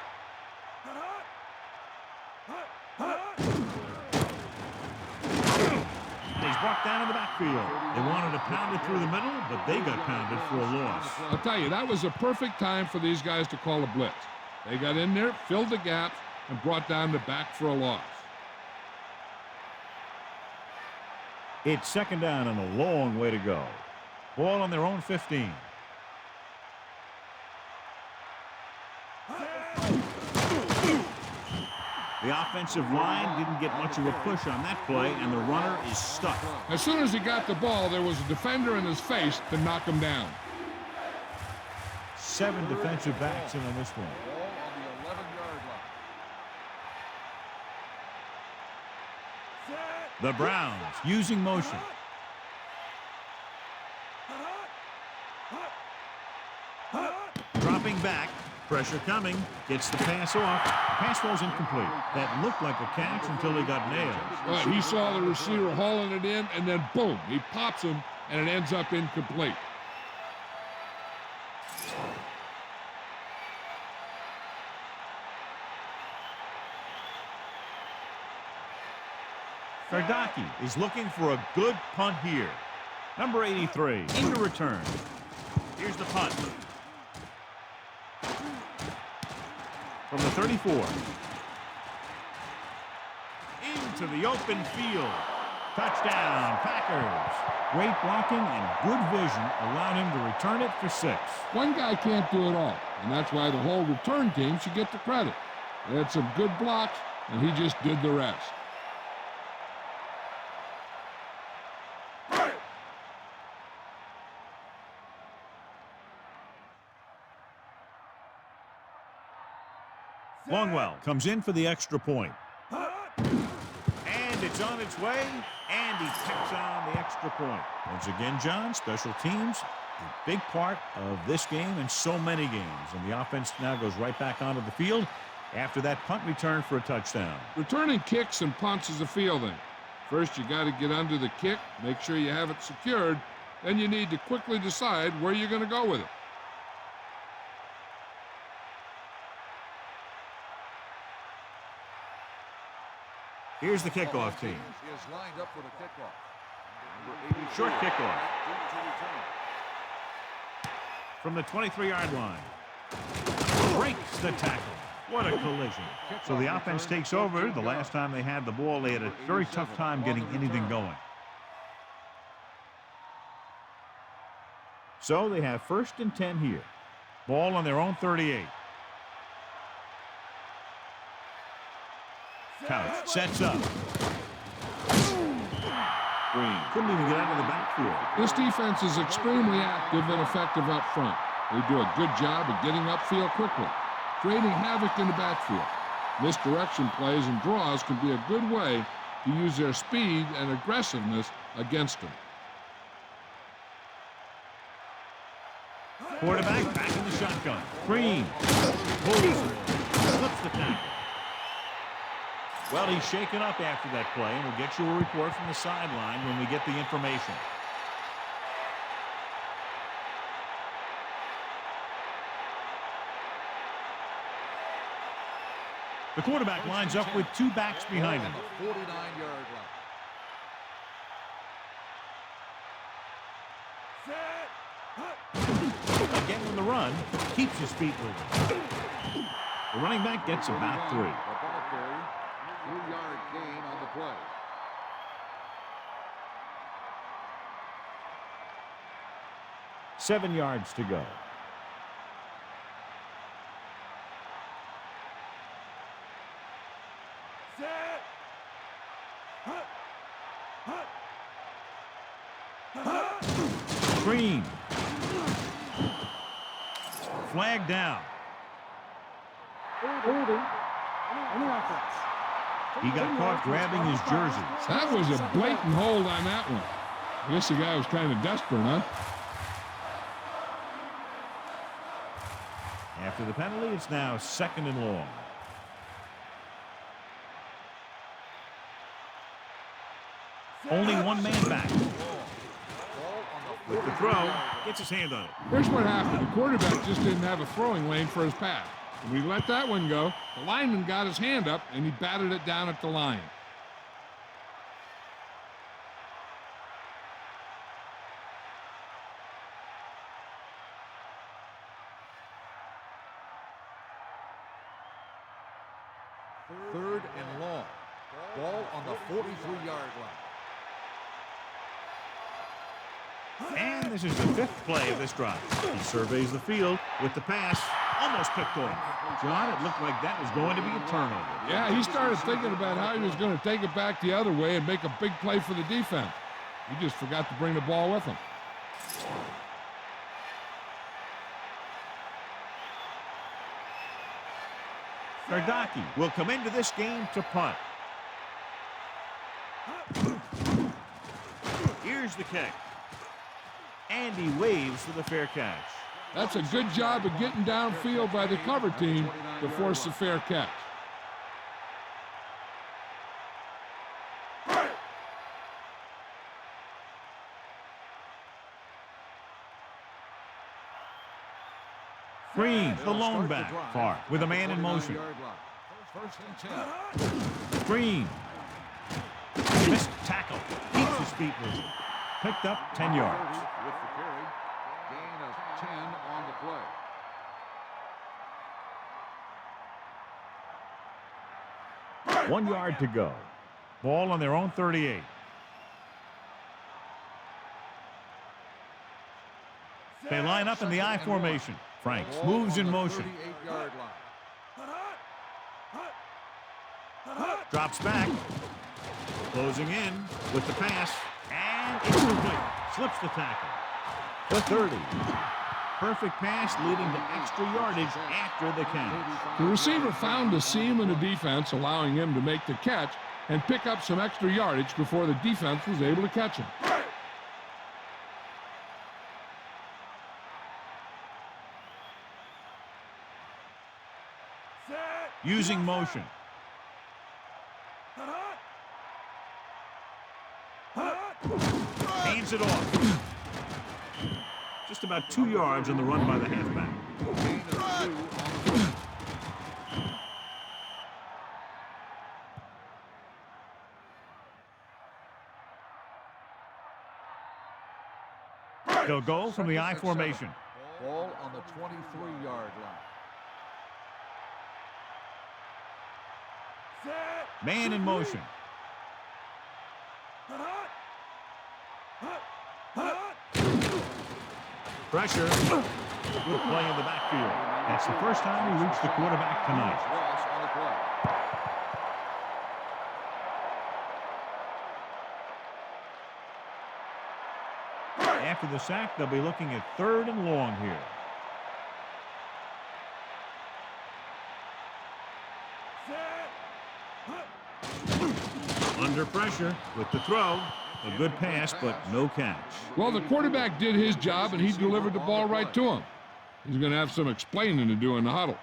He's brought down in the backfield. They wanted to pound it through the middle, but they got pounded for a loss. I'll tell you, that was a perfect time for these guys to call a blitz. They got in there, filled the gaps, and brought down the back for a loss. It's second down and a long way to go. Ball on their own 15. The offensive line didn't get much of a push on that play, and the runner is stuck. As soon as he got the ball, there was a defender in his face to knock him down. 7 defensive backs in on this one. Ball on the 11-yard line. The Browns using motion. Dropping back. Pressure coming. Gets the pass off. Pass falls incomplete. That looked like a catch until he got nailed. But he saw the receiver hauling it in, and then boom, he pops him, and it ends up incomplete. Kardaki is looking for a good punt here. Number 83 in the return. Here's the punt. From the 34. Into the open field. Touchdown, Packers. Great blocking and good vision allowed him to return it for 6. One guy can't do it all, and that's why the whole return team should get the credit. They had some good blocks, and he just did the rest. Longwell comes in for the extra point. And it's on its way, and he picks on the extra point. Once again, John, special teams, a big part of this game and so many games. And the offense now goes right back onto the field after that punt return for a touchdown. Returning kicks and punts is a fielding. First, you got to get under the kick, make sure you have it secured. Then you need to quickly decide where you're going to go with it. Here's the kickoff team. Is lined up for the kickoff. Short kickoff. From the 23-yard line. Breaks the tackle. What a collision. So the offense takes over. The last time they had the ball, they had a very tough time getting anything going. So they have 1st and 10 here. Ball on their own 38. Couch sets up. Green couldn't even get out of the backfield. This defense is extremely active and effective up front. They do a good job of getting upfield quickly, creating havoc in the backfield. Misdirection plays and draws can be a good way to use their speed and aggressiveness against them. Quarterback back in the shotgun. Green pulls, flips the tackle. Well, he's shaken up after that play, and we'll get you a report from the sideline when we get the information. The quarterback lines up with two backs behind him. 49-yard line. Again on the run, keeps his feet moving. The running back gets about 3. The ball carrier, 3-yard gain on the play. Seven yards to go. Green. Flag down. Holding. On the offense. He got caught grabbing his jersey. That was a blatant hold on that one. I guess the guy was kind of desperate, huh? After the penalty, it's now 2nd and long. Only one man back. With the throw, gets his hand on it. Here's what happened. The quarterback just didn't have a throwing lane for his pass. When he let that one go, the lineman got his hand up, and he batted it down at the line. Third and long. Ball on the 43-yard line. And this is the 5th play of this drive. He surveys the field with the pass. Almost picked off. John, it looked like that was going to be a turnover. Yeah, he started thinking about how he was going to take it back the other way and make a big play for the defense. He just forgot to bring the ball with him. Gardocki will come into this game to punt. Here's the kick. And he waves for the fair catch. That's a good job of getting downfield by the cover team to force the fair catch. Green, the lone back, far, with a man in motion. First and 10. Green. Missed tackle. Keeps his feet moving. Picked up 10 yards. With the carry, gain of 10 on the play. 1 yard to go. Ball on their own 38. They line up in the I formation. Franks moves in motion. Drops back. Closing in with the pass. And it's complete. Slips the tackle. The 30. Perfect pass leading to extra yardage after the catch. The receiver found a seam in the defense, allowing him to make the catch and pick up some extra yardage before the defense was able to catch him. Using motion. Hands it off. Just about 2 yards on the run by the halfback. They'll go from the I formation. Ball on the 23-yard line. Man in motion. Pressure. Good play in the backfield. That's the first time he reached the quarterback tonight. Ross on the play. After the sack, they'll be looking at 3rd and long here. Under pressure with the throw. A good pass, but no catch. Well, the quarterback did his job, and he delivered the ball right to him. He's going to have some explaining to do in the huddle.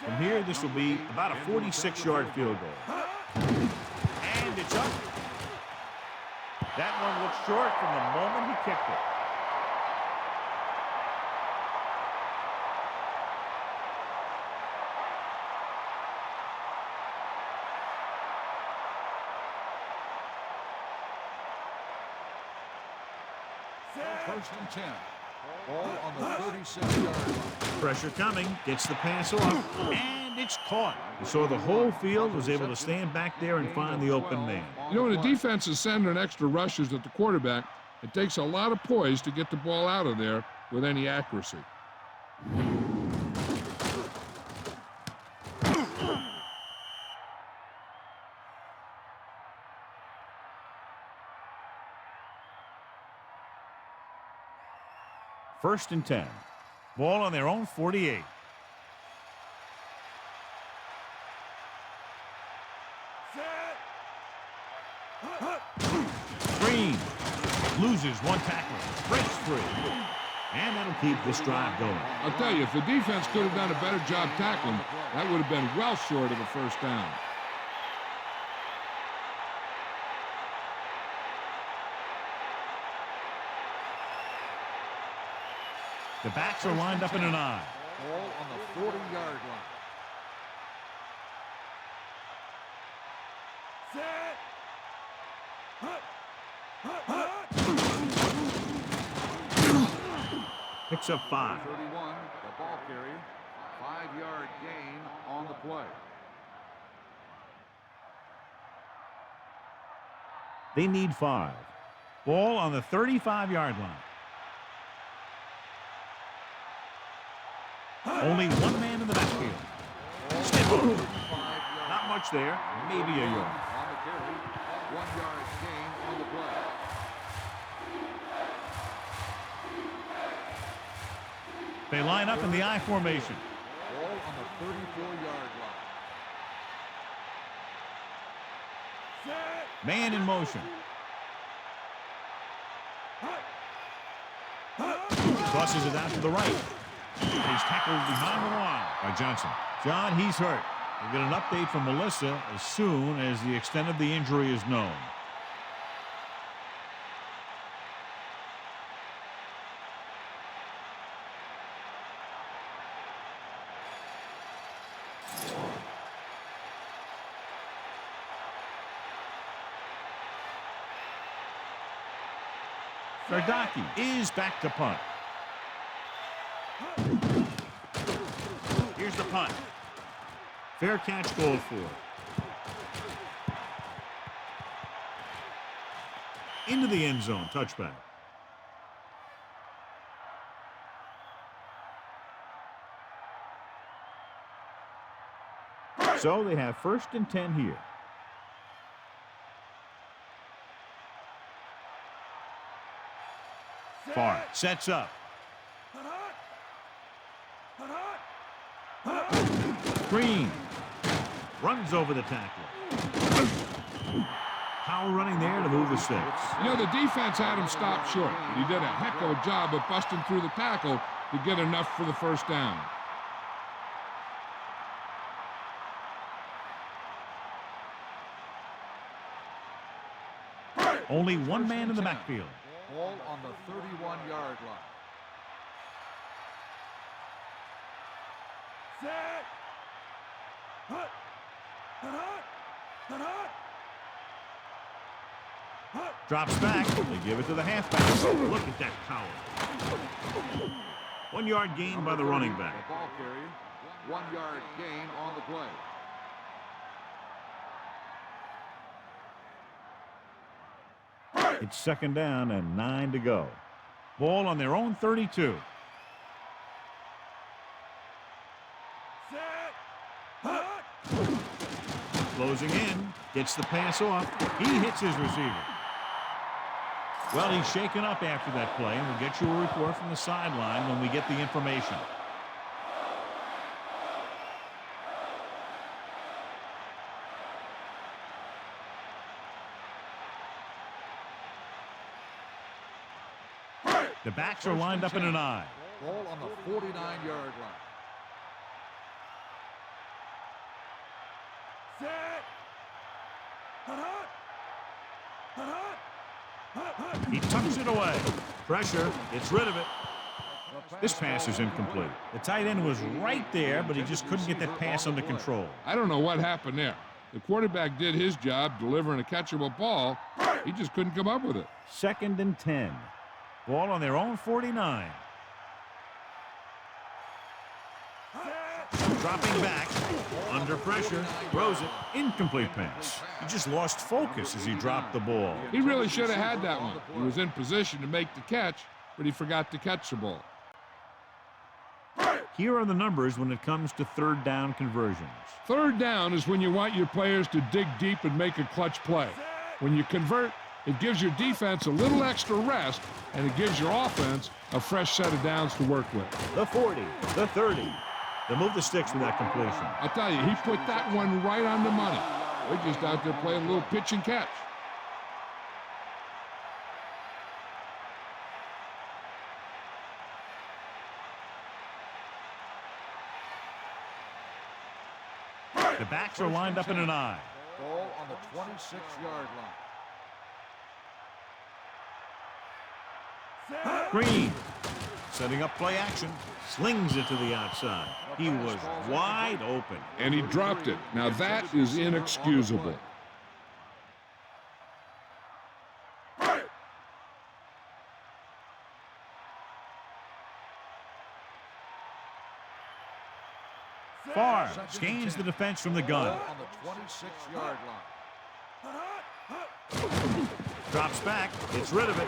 From here, this will be about a 46-yard field goal. And it's up. That one looks short from the moment he kicked it. First and 10. Ball on the 36-yard line. Pressure coming, gets the pass off, and it's caught. So the whole field was able to stand back there and find the open man. You know, when the defense is sending extra rushers at the quarterback, it takes a lot of poise to get the ball out of there with any accuracy. First and 10. Ball on their own 48. Green loses one tackler, breaks free, and that'll keep this drive going. I'll tell you, if the defense could have done a better job tackling, that would have been well short of a first down. The backs are lined up in an I. Ball on the 40-yard line. Picks up 5. 31, the ball carrier. 5-yard gain on the play. They need 5. Ball on the 35-yard line. Only one man in the backfield. Step over. Not much there. Maybe a yard. On the carry. 1-yard gain on the play. They line up in the I formation. Ball on the 34-yard line. Man in motion. Crosses it out to the right. He's tackled behind the line by Johnson. John, he's hurt. We'll get an update from Melissa as soon as the extent of the injury is known. Sardaki is back to punt. Here's the punt. Fair catch called for. Into the end zone. Touchback. So they have first and 10 here. Far sets up. Green runs over the tackler. Power running there to move the sticks. You know, the defense had him stopped short, but he did a heck of a job of busting through the tackle to get enough for the first down. Only one man in the backfield. Ball on the 31-yard line. Drops back. They give it to the halfback. Look at that power. 1 yard gain by the running back. The ball carrier. 1-yard gain on the play. It's second down and 9 to go. Ball on their own 32. Closing in. Gets the pass off. He hits his receiver. Well, he's shaken up after that play, and we'll get you a report from the sideline when we get the information. The backs are lined up in an I. Ball on the 49-yard line. He tucks it away. Pressure. Gets rid of it. This pass is incomplete. The tight end was right there, but he just couldn't get that pass under control. I don't know what happened there. The quarterback did his job delivering a catchable ball. He just couldn't come up with it. Second and 10. Ball on their own 49. Dropping back. Under pressure. Throws it. Incomplete pass. He just lost focus as he dropped the ball. He really should have had that one. He was in position to make the catch, but he forgot to catch the ball. Here are the numbers when it comes to third down conversions. Third down is when you want your players to dig deep and make a clutch play. When you convert, It gives your defense a little extra rest, and it gives your offense a fresh set of downs to work with. The 40, the 30. They move the sticks with that completion. I tell you, he put that one right on the money. They're just out there playing a little pitch and catch. The backs are lined up in an I. Ball on the 26-yard line. Green, setting up play action, slings it to the outside. He was wide open. And he dropped it. Now that is inexcusable. Farr scans the defense from the gun. On the 26-yard line. Drops back, gets rid of it.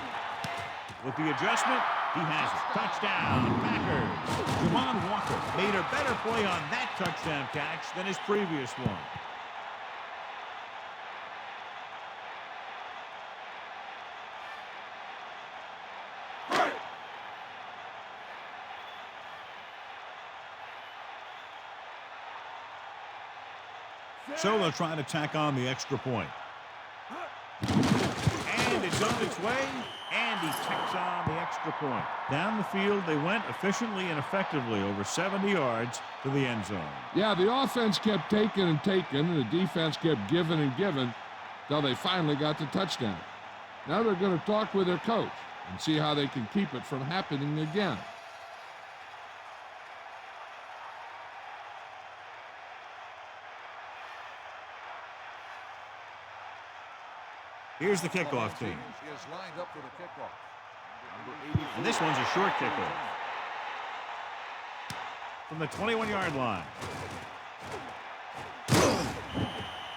With the adjustment, he has it. Touchdown, Packers. Javon Walker made a better play on that touchdown catch than his previous one. So they'll try to tack on the extra point. And it's on its way, and he tacks on the extra point. Down the field, they went efficiently and effectively over 70 yards to the end zone. Yeah, the offense kept taking and taking, and the defense kept giving and giving until they finally got the touchdown. Now they're going to talk with their coach and see how they can keep it from happening again. Here's the kickoff team. He is lined up for the kickoff. And this one's a short kickoff. From the 21-yard line.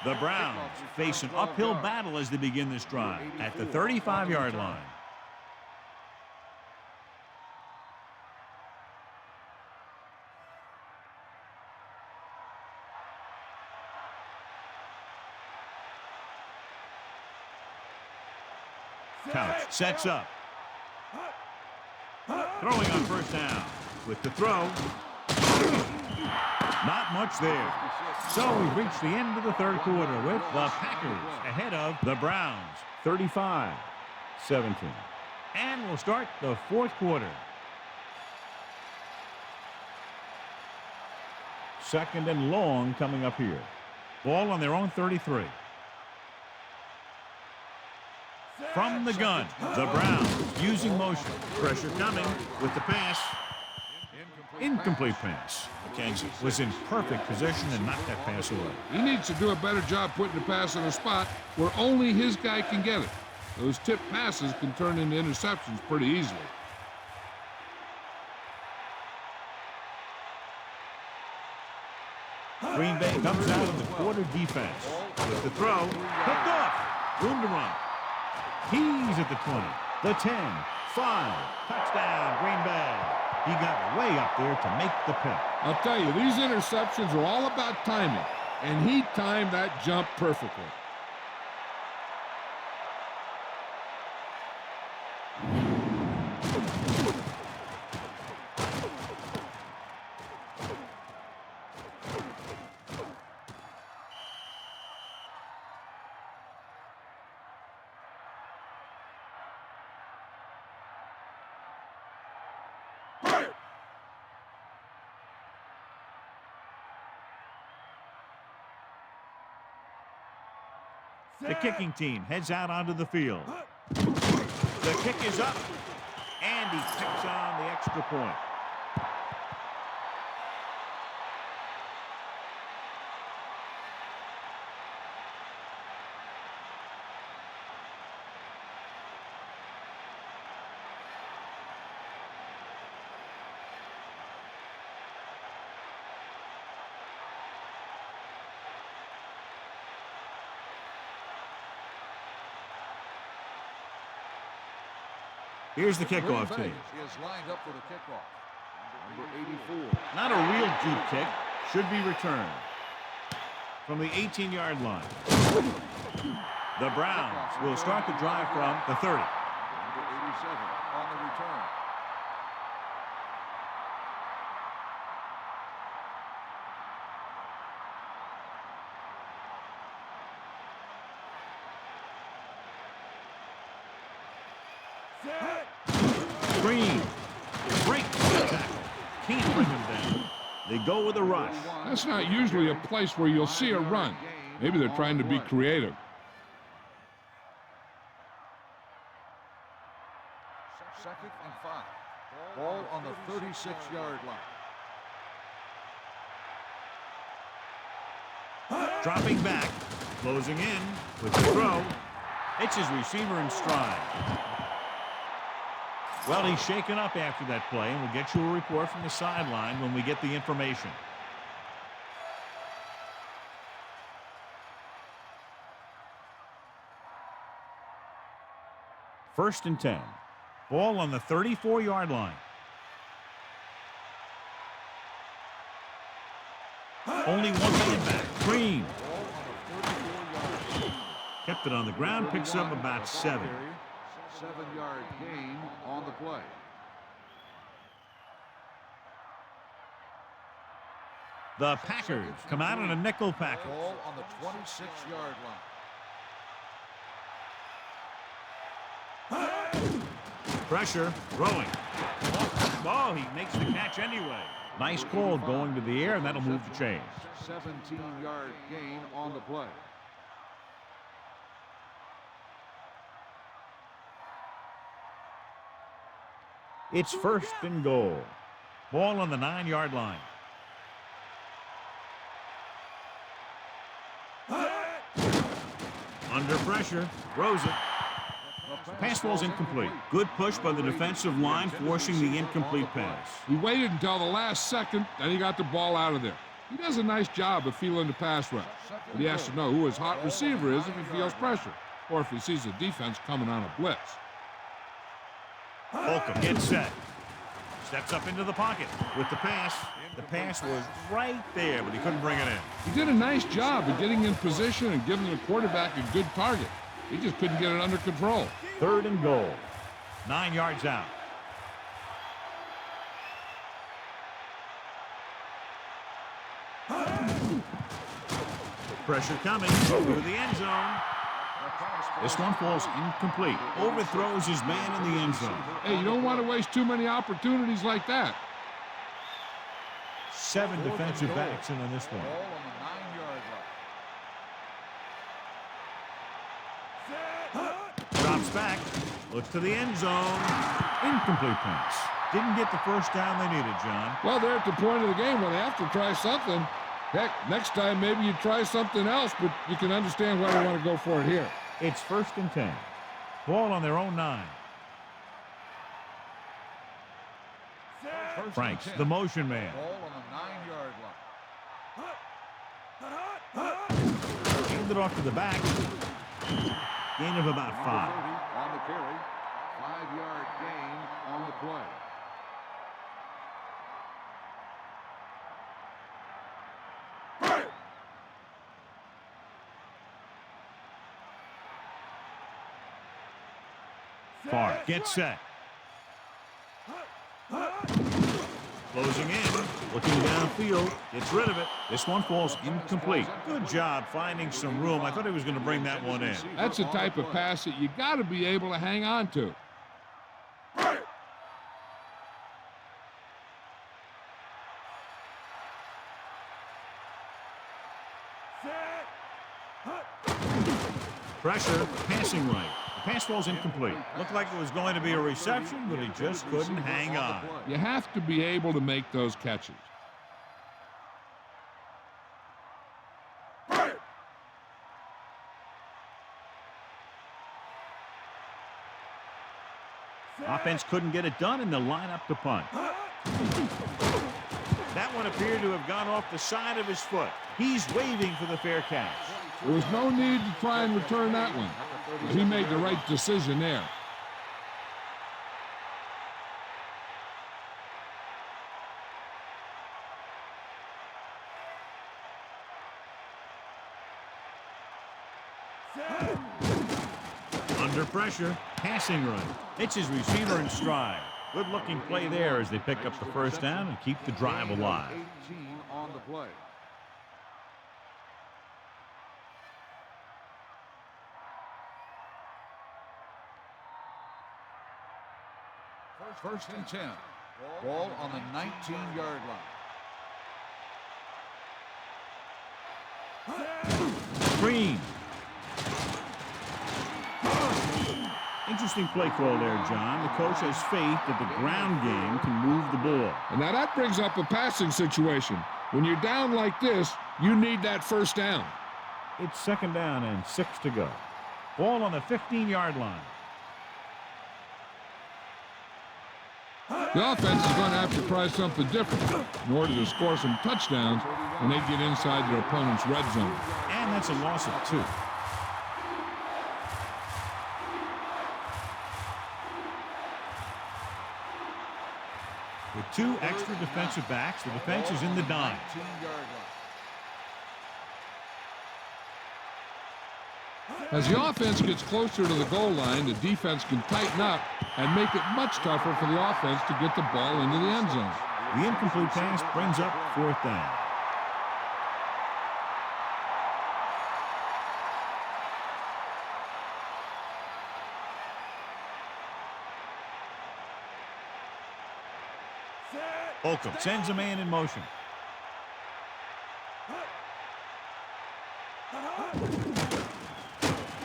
The Browns face an uphill battle as they begin this drive at the 35-yard line. Couch sets up. Throwing on first down. With the throw. Not much there. So we've reached the end of the third quarter with the Packers ahead of the Browns, 35-17. And we'll start the fourth quarter. Second and long coming up here. Ball on their own 33. From the gun, the Browns using motion. Pressure coming with the pass. Incomplete pass. McKenzie was in perfect position and knocked that pass away. He needs to do a better job putting the pass in a spot where only his guy can get it. Those tip passes can turn into interceptions pretty easily. Green Bay comes out of the quarter defense. With the throw, picked off. Room to run. He's at the 20, the 10, 5. Touchdown, Green Bay. He got way up there to make the pick. I'll tell you, these interceptions are all about timing, and he timed that jump perfectly. The kicking team heads out onto the field. The kick is up, and he kicks on the extra point. Here's the kickoff team. He is lined up for the kickoff. Number 84. Not a real deep kick. Should be returned. From the 18-yard line. The Browns will start the drive from the 30. Number 87 on the return. Green breaks the tackle. Can't bring him down. They go with a rush. That's not usually a place where you'll see a run. Maybe they're trying to be creative. Second and 5. Ball on the 36-yard line. Dropping back, closing in with the throw. It's his receiver in stride. Well, he's shaken up after that play, and we'll get you a report from the sideline when we get the information. First and 10. Ball on the 34-yard line. Only one man back. Green. Kept it on the ground, picks up about 7. 7-yard gain on the play. The Packers come out in a nickel package. Ball on the 26-yard line. Pressure, throwing. Oh, he makes the catch anyway. Nice call going to the air, and that'll move the chains. 17-yard gain on the play. It's first and goal. Ball on the 9-yard line. Under pressure, throws it. Pass ball's incomplete. Good push by the defensive line, forcing the incomplete pass. He waited until the last second, then he got the ball out of there. He does a nice job of feeling the pass rush, but he has to know who his hot receiver is if he feels pressure, or if he sees the defense coming on a blitz. Holcomb gets set. Steps up into the pocket with the pass. The pass was right there, but he couldn't bring it in. He did a nice job of getting in position and giving the quarterback a good target. He just couldn't get it under control. Third and goal. 9 yards out. Pressure coming through the end zone. This one falls incomplete. Overthrows his man in the end zone. Hey, you don't want to waste too many opportunities like that. 7 defensive backs in on this one. Ball on the 9-yard line. Drops back. Looks to the end zone. Incomplete pass. Didn't get the first down they needed, John. Well, they're at the point of the game where they have to try something. Heck, next time maybe you try something else, but you can understand why they want to go for it here. It's first and 10. Ball on their own 9. Franks, the motion man. Ball on the 9-yard line. Hand it off to the back. Gain of about 5. On the carry. 5-yard gain on the play. Far, get set. Closing in, looking downfield, gets rid of it. This one falls incomplete. Good job finding some room. I thought he was going to bring that one in. That's the type of pass that you got to be able to hang on to. Pressure, passing right. The pass ball's incomplete. Looked like it was going to be a reception, but he just couldn't hang on. You have to be able to make those catches. Offense couldn't get it done, and they'll line up to punt. That one appeared to have gone off the side of his foot. He's waving for the fair catch. There was no need to try and return that one. He made the right decision there. Under pressure, passing run. It's his receiver in stride. Good-looking play there as they pick up the first down and keep the drive alive. 18 on the play. First and 10. Ball on the 19-yard line. Green. Interesting play call there, John. The coach has faith that the ground game can move the ball. And now that brings up a passing situation. When you're down like this, you need that first down. It's 2nd down and 6 to go. Ball on the 15-yard line. The offense is going to have to try something different in order to score some touchdowns when they get inside their opponent's red zone. And that's a loss of 2. With 2 extra defensive backs, the defense is in the dime. 19-yard line. As the offense gets closer to the goal line, the defense can tighten up and make it much tougher for the offense to get the ball into the end zone. The incomplete pass brings up 4th down. Holcomb sends a man in motion.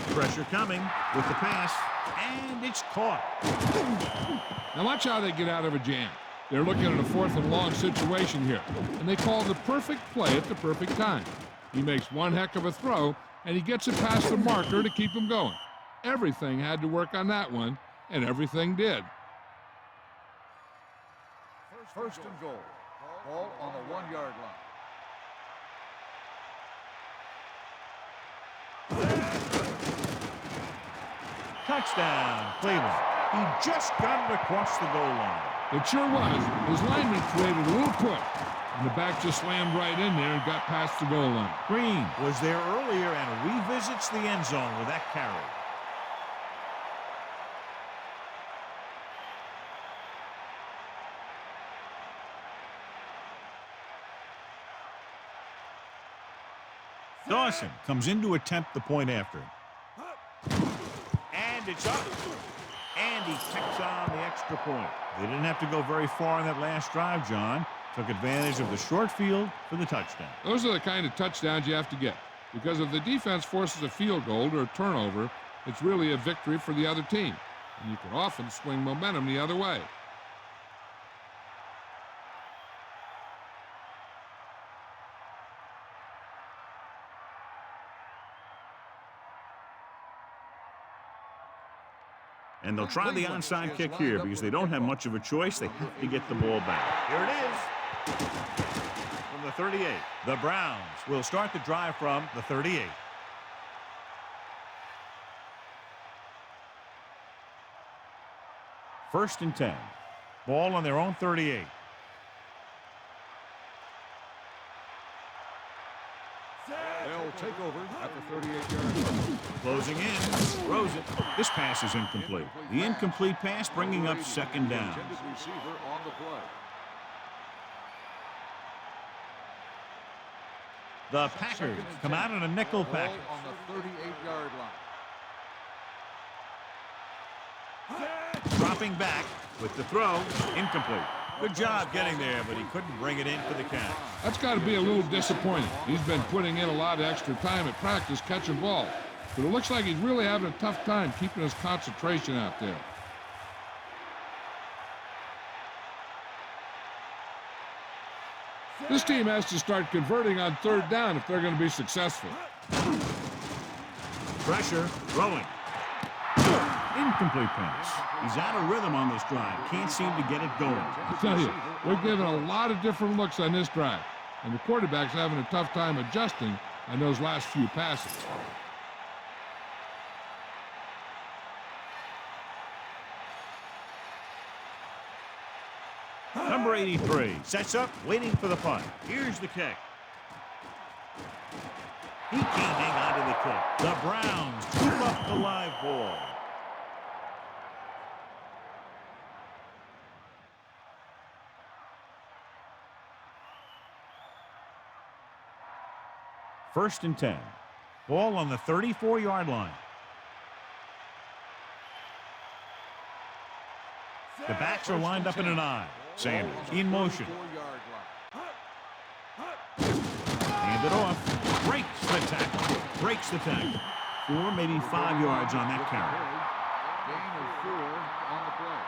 Pressure coming with the pass, and it's caught. Now watch how they get out of a jam. They're looking at a 4th and long situation here, and they call the perfect play at the perfect time. He makes one heck of a throw, and he gets it past the marker to keep him going. Everything had to work on that one, and everything did. First and goal. Ball on the 1-yard line. Touchdown, Cleveland. He just got it across the goal line. It sure was. His lineman created a little push, and the back just slammed right in there and got past the goal line. Green was there earlier and revisits the end zone with that carry. Dawson comes in to attempt the point after. And it's up. And he kicks on the extra point. They didn't have to go very far on that last drive, John. Took advantage of the short field for the touchdown. Those are the kind of touchdowns you have to get, because if the defense forces a field goal or a turnover, it's really a victory for the other team, and you can often swing momentum the other way. And they'll try the onside kick here because they don't have much of a choice. They have to get the ball back. Here it is. From the 38. The Browns will start the drive from the 38. First and 10. Ball on their own 38. They'll take over at the 38-yard line. Closing in. Throws it. This pass is incomplete. The incomplete pass bringing up 2nd down. Intended receiver on the play. The Packers come out in a nickel Ball package. on the 38-yard line. Dropping back with the throw. Incomplete. Good job getting there, but he couldn't bring it in for the catch. That's got to be a little disappointing. He's been putting in a lot of extra time at practice catching balls, but it looks like he's really having a tough time keeping his concentration out there. This team has to start converting on 3rd down if they're going to be successful. Pressure. Throwing. Incomplete pass. He's out of rhythm on this drive. Can't seem to get it going. I tell you, they're giving a lot of different looks on this drive, and the quarterback's having a tough time adjusting on those last few passes. Number 83 sets up, waiting for the punt. Here's the kick. He can't hang on to the kick. The Browns scoop up the live ball. First and 10. Ball on the 34-yard line. The backs are lined up in an I. Sanders in motion. Hand it off. Breaks the tackle. Breaks the tackle. 4, maybe 5 yards on that carry. Gain of 4 on the play.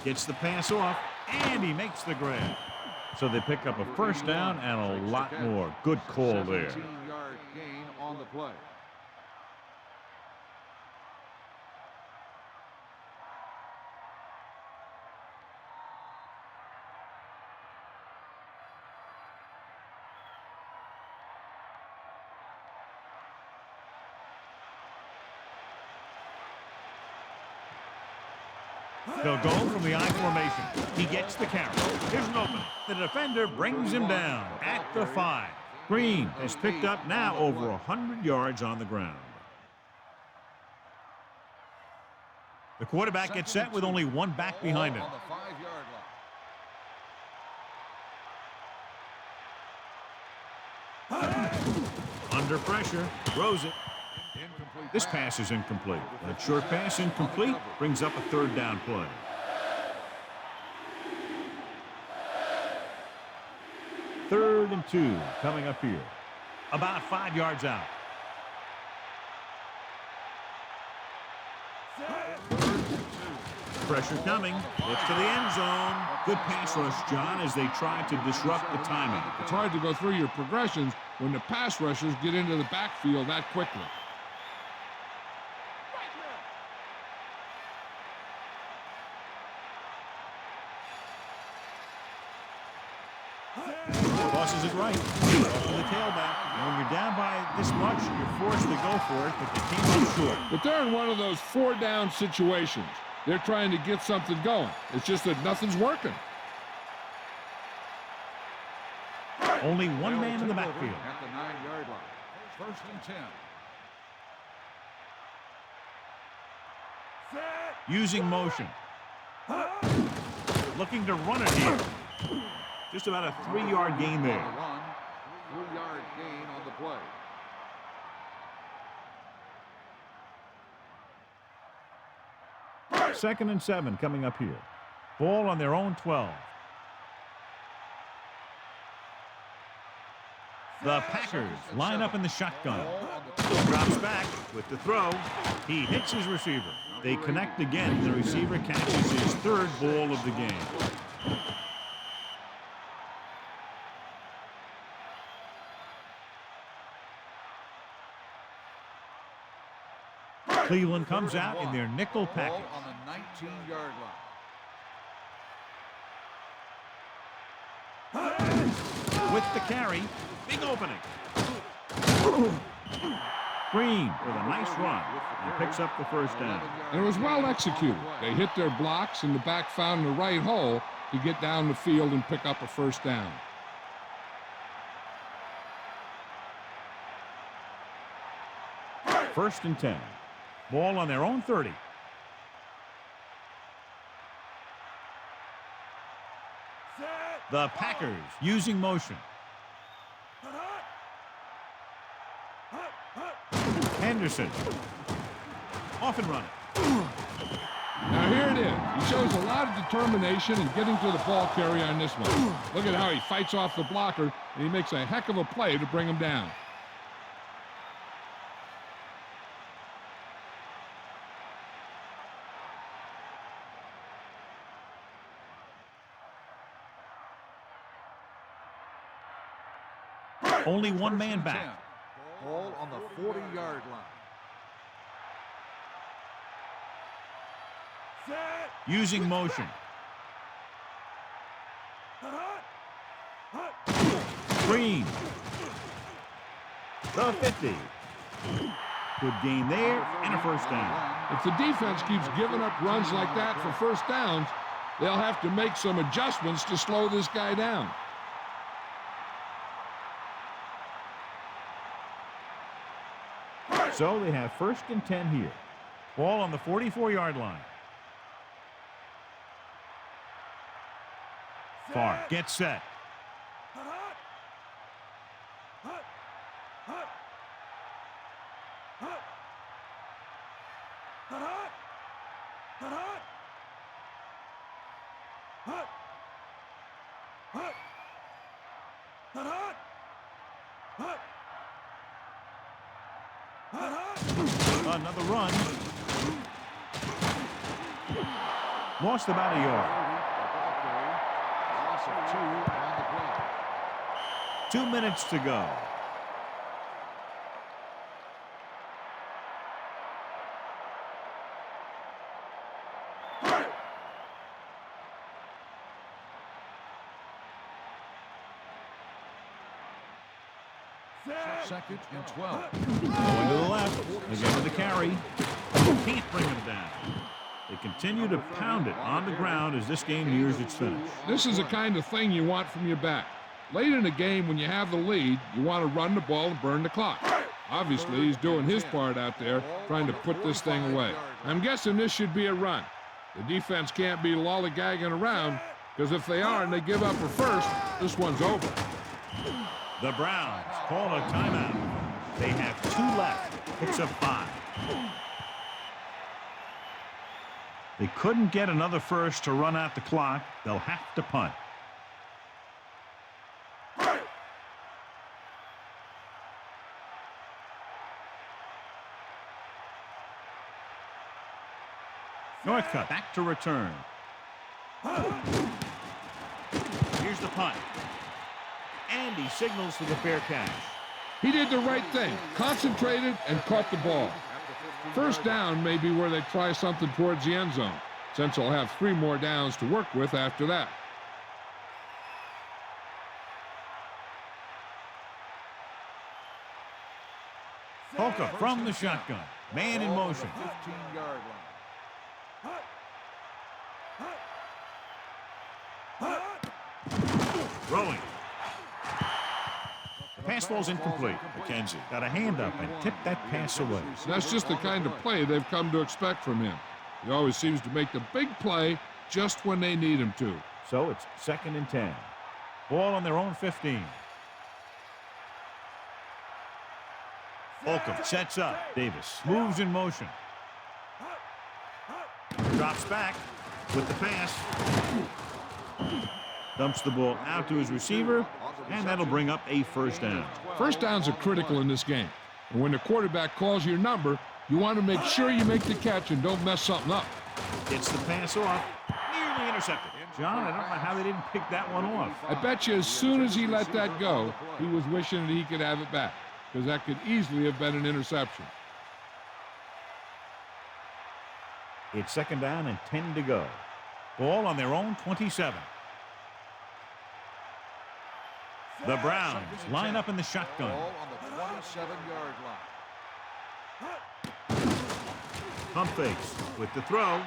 Gets the pass off, and he makes the grab. So they pick up a first down and a lot more. Good call there. 17-yard gain on the play. They'll go from the I formation. He gets the carry. Here's an opening. The defender brings him down at the 5. Green has picked up now over 100 yards on the ground. The quarterback gets set with only one back behind him. On the 5-yard line. Under pressure, throws it. Incomplete This pass is incomplete. That short pass incomplete brings up a third down play. Third and 2 coming up here. About 5 yards out. Pressure coming. Gets to the end zone. Good pass rush, John, as they try to disrupt the timing. It's hard to go through your progressions when the pass rushers get into the backfield that quickly. Tosses it right. Off to the tailback. And when you're down by this much, you're forced to go for it, but they came up short. But they're in one of those 4-down situations. They're trying to get something going. It's just that nothing's working. Only one man in the backfield. At the 9-yard line. First and 10. Using motion. Looking to run it here. Just about a 3-yard gain there. 3-yard gain on the play. Second and 7 coming up here. Ball on their own 12. The Packers line up in the shotgun. Drops back with the throw. He hits his receiver. They connect again. The receiver catches his third ball of the game. Cleveland comes out in their nickel package. On the 19-yard line. With the carry, big opening. Green with a nice run and picks up the first down. And it was well executed. They hit their blocks, and the back found the right hole to get down the field and pick up a first down. First and 10. Ball on their own 30. The Packers using motion. Henderson. Off and running. Now here it is. He shows a lot of determination in getting to the ball carrier on this one. Look at how he fights off the blocker, and he makes a heck of a play to bring him down. Only one man back. Ball on the 40-yard line. Using motion. Green. The 50. Good gain there and a first down. If the defense keeps giving up runs like that for first downs, they'll have to make some adjustments to slow this guy down. So they have 1st and 10 here. Ball on the 44-yard line. Far. Get set. Another run. Lost about a yard. Loss of 2 on the play. 2 minutes to go. Second and 12. Going to the left. Again with the carry. Can't bring him down. They continue to pound it on the ground as this game nears its finish. This is the kind of thing you want from your back. Late in the game, when you have the lead, you want to run the ball and burn the clock. Obviously, he's doing his part out there, trying to put this thing away. I'm guessing this should be a run. The defense can't be lollygagging around, because if they are and they give up for first, this one's over. The Browns call a timeout. They have 2 left. Picks up 5. They couldn't get another first to run out the clock. They'll have to punt. Northcutt back to return. Here's the punt. And he signals for the fair catch. He did the right thing, concentrated and caught the ball. First down may be where they try something towards the end zone, since they'll have 3 more downs to work with after that. Holcomb from the shotgun. Man in motion. 15-yard line. Throwing. The pass falls incomplete. McKenzie got a hand up and tipped that pass away. That's just the kind of play they've come to expect from him. He always seems to make the big play just when they need him to. So it's 2nd and 10. Ball on their own 15. Holcomb sets up. Davis moves in motion. Drops back with the pass. Dumps the ball out to his receiver, and that'll bring up a first down. First downs are critical in this game. And when the quarterback calls your number, you want to make sure you make the catch and don't mess something up. Gets the pass off. Nearly intercepted. John, I don't know how they didn't pick that one off. I bet you as soon as he let that go, he was wishing that he could have it back, because that could easily have been an interception. It's 2nd down and 10 to go. Ball on their own 27. The Browns line up in the shotgun. Ball on the 27-yard line. Pump fakes with the throw.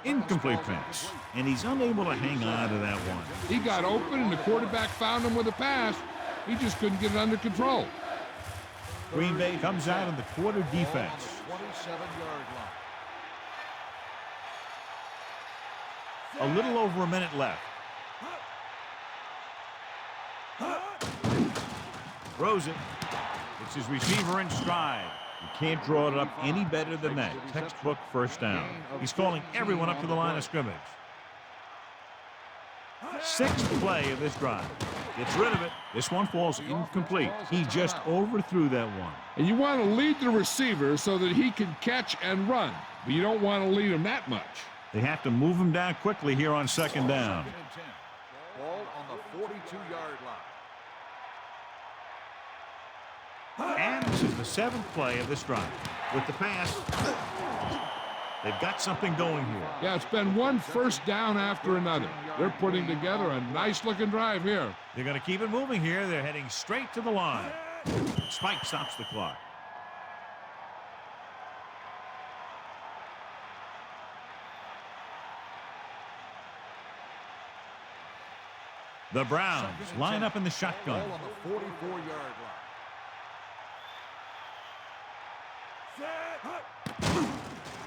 Incomplete pass. And he's unable to hang on to that one. He got open and the quarterback found him with a pass. He just couldn't get it under control. Green Bay comes out in the quarter defense. 27-yard line. A little over a minute left. Throws it. It's his receiver in stride. You can't draw it up any better than that. Textbook first down. He's calling everyone up to the line of scrimmage. 6th play of this drive. Gets rid of it. This one falls incomplete. He just overthrew that one. And you want to lead the receiver so that he can catch and run, but you don't want to lead him that much. They have to move him down quickly here on 2nd down. 2nd and 10. Ball on the 42-yard line. And this is the 7th play of this drive. With the pass, they've got something going here. Yeah, it's been one first down after another. They're putting together a nice-looking drive here. They're going to keep it moving here. They're heading straight to the line. Spike stops the clock. The Browns line up in the shotgun. Ball on the 44-yard line.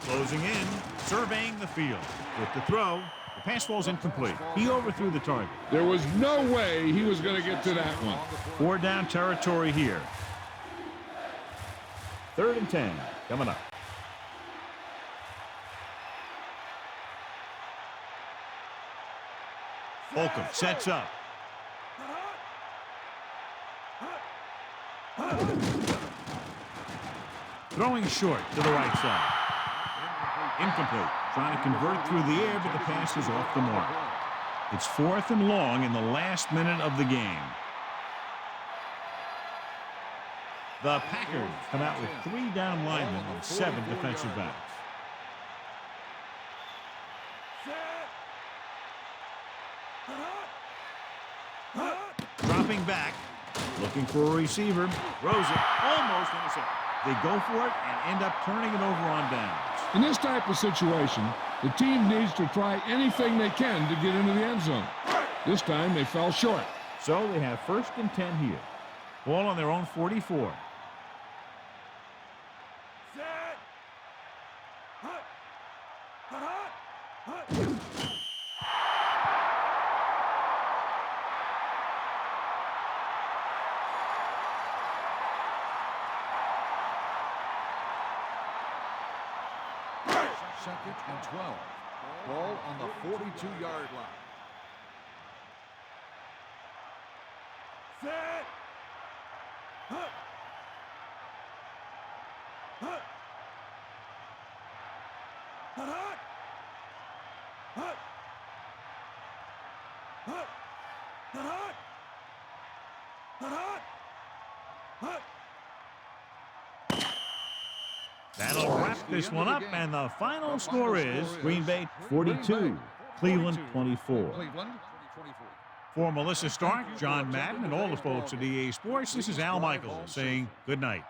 Closing in, surveying the field. With the throw, the pass falls incomplete. He overthrew the target. There was no way he was going to get to that one. 4 down territory here. 3rd and 10 coming up. Holcomb sets up. Throwing short to the right side. Incomplete. Trying to convert through the air, but the pass is off the mark. It's 4th and long in the last minute of the game. The Packers come out with 3 down linemen and 7 defensive backs. Dropping back, looking for a receiver. Throws it, almost intercepted. They go for it and end up turning it over on downs. In this type of situation, the team needs to try anything they can to get into the end zone. This time they fell short. So they have 1st and 10 here. Ball on their own 44. Second and 12. Ball on the 42-yard line. That'll wrap this one up, and the final score is Green Bay 42, Cleveland 24. For Melissa Stark, John Madden, and all the folks at EA Sports, this is Al Michaels saying good night.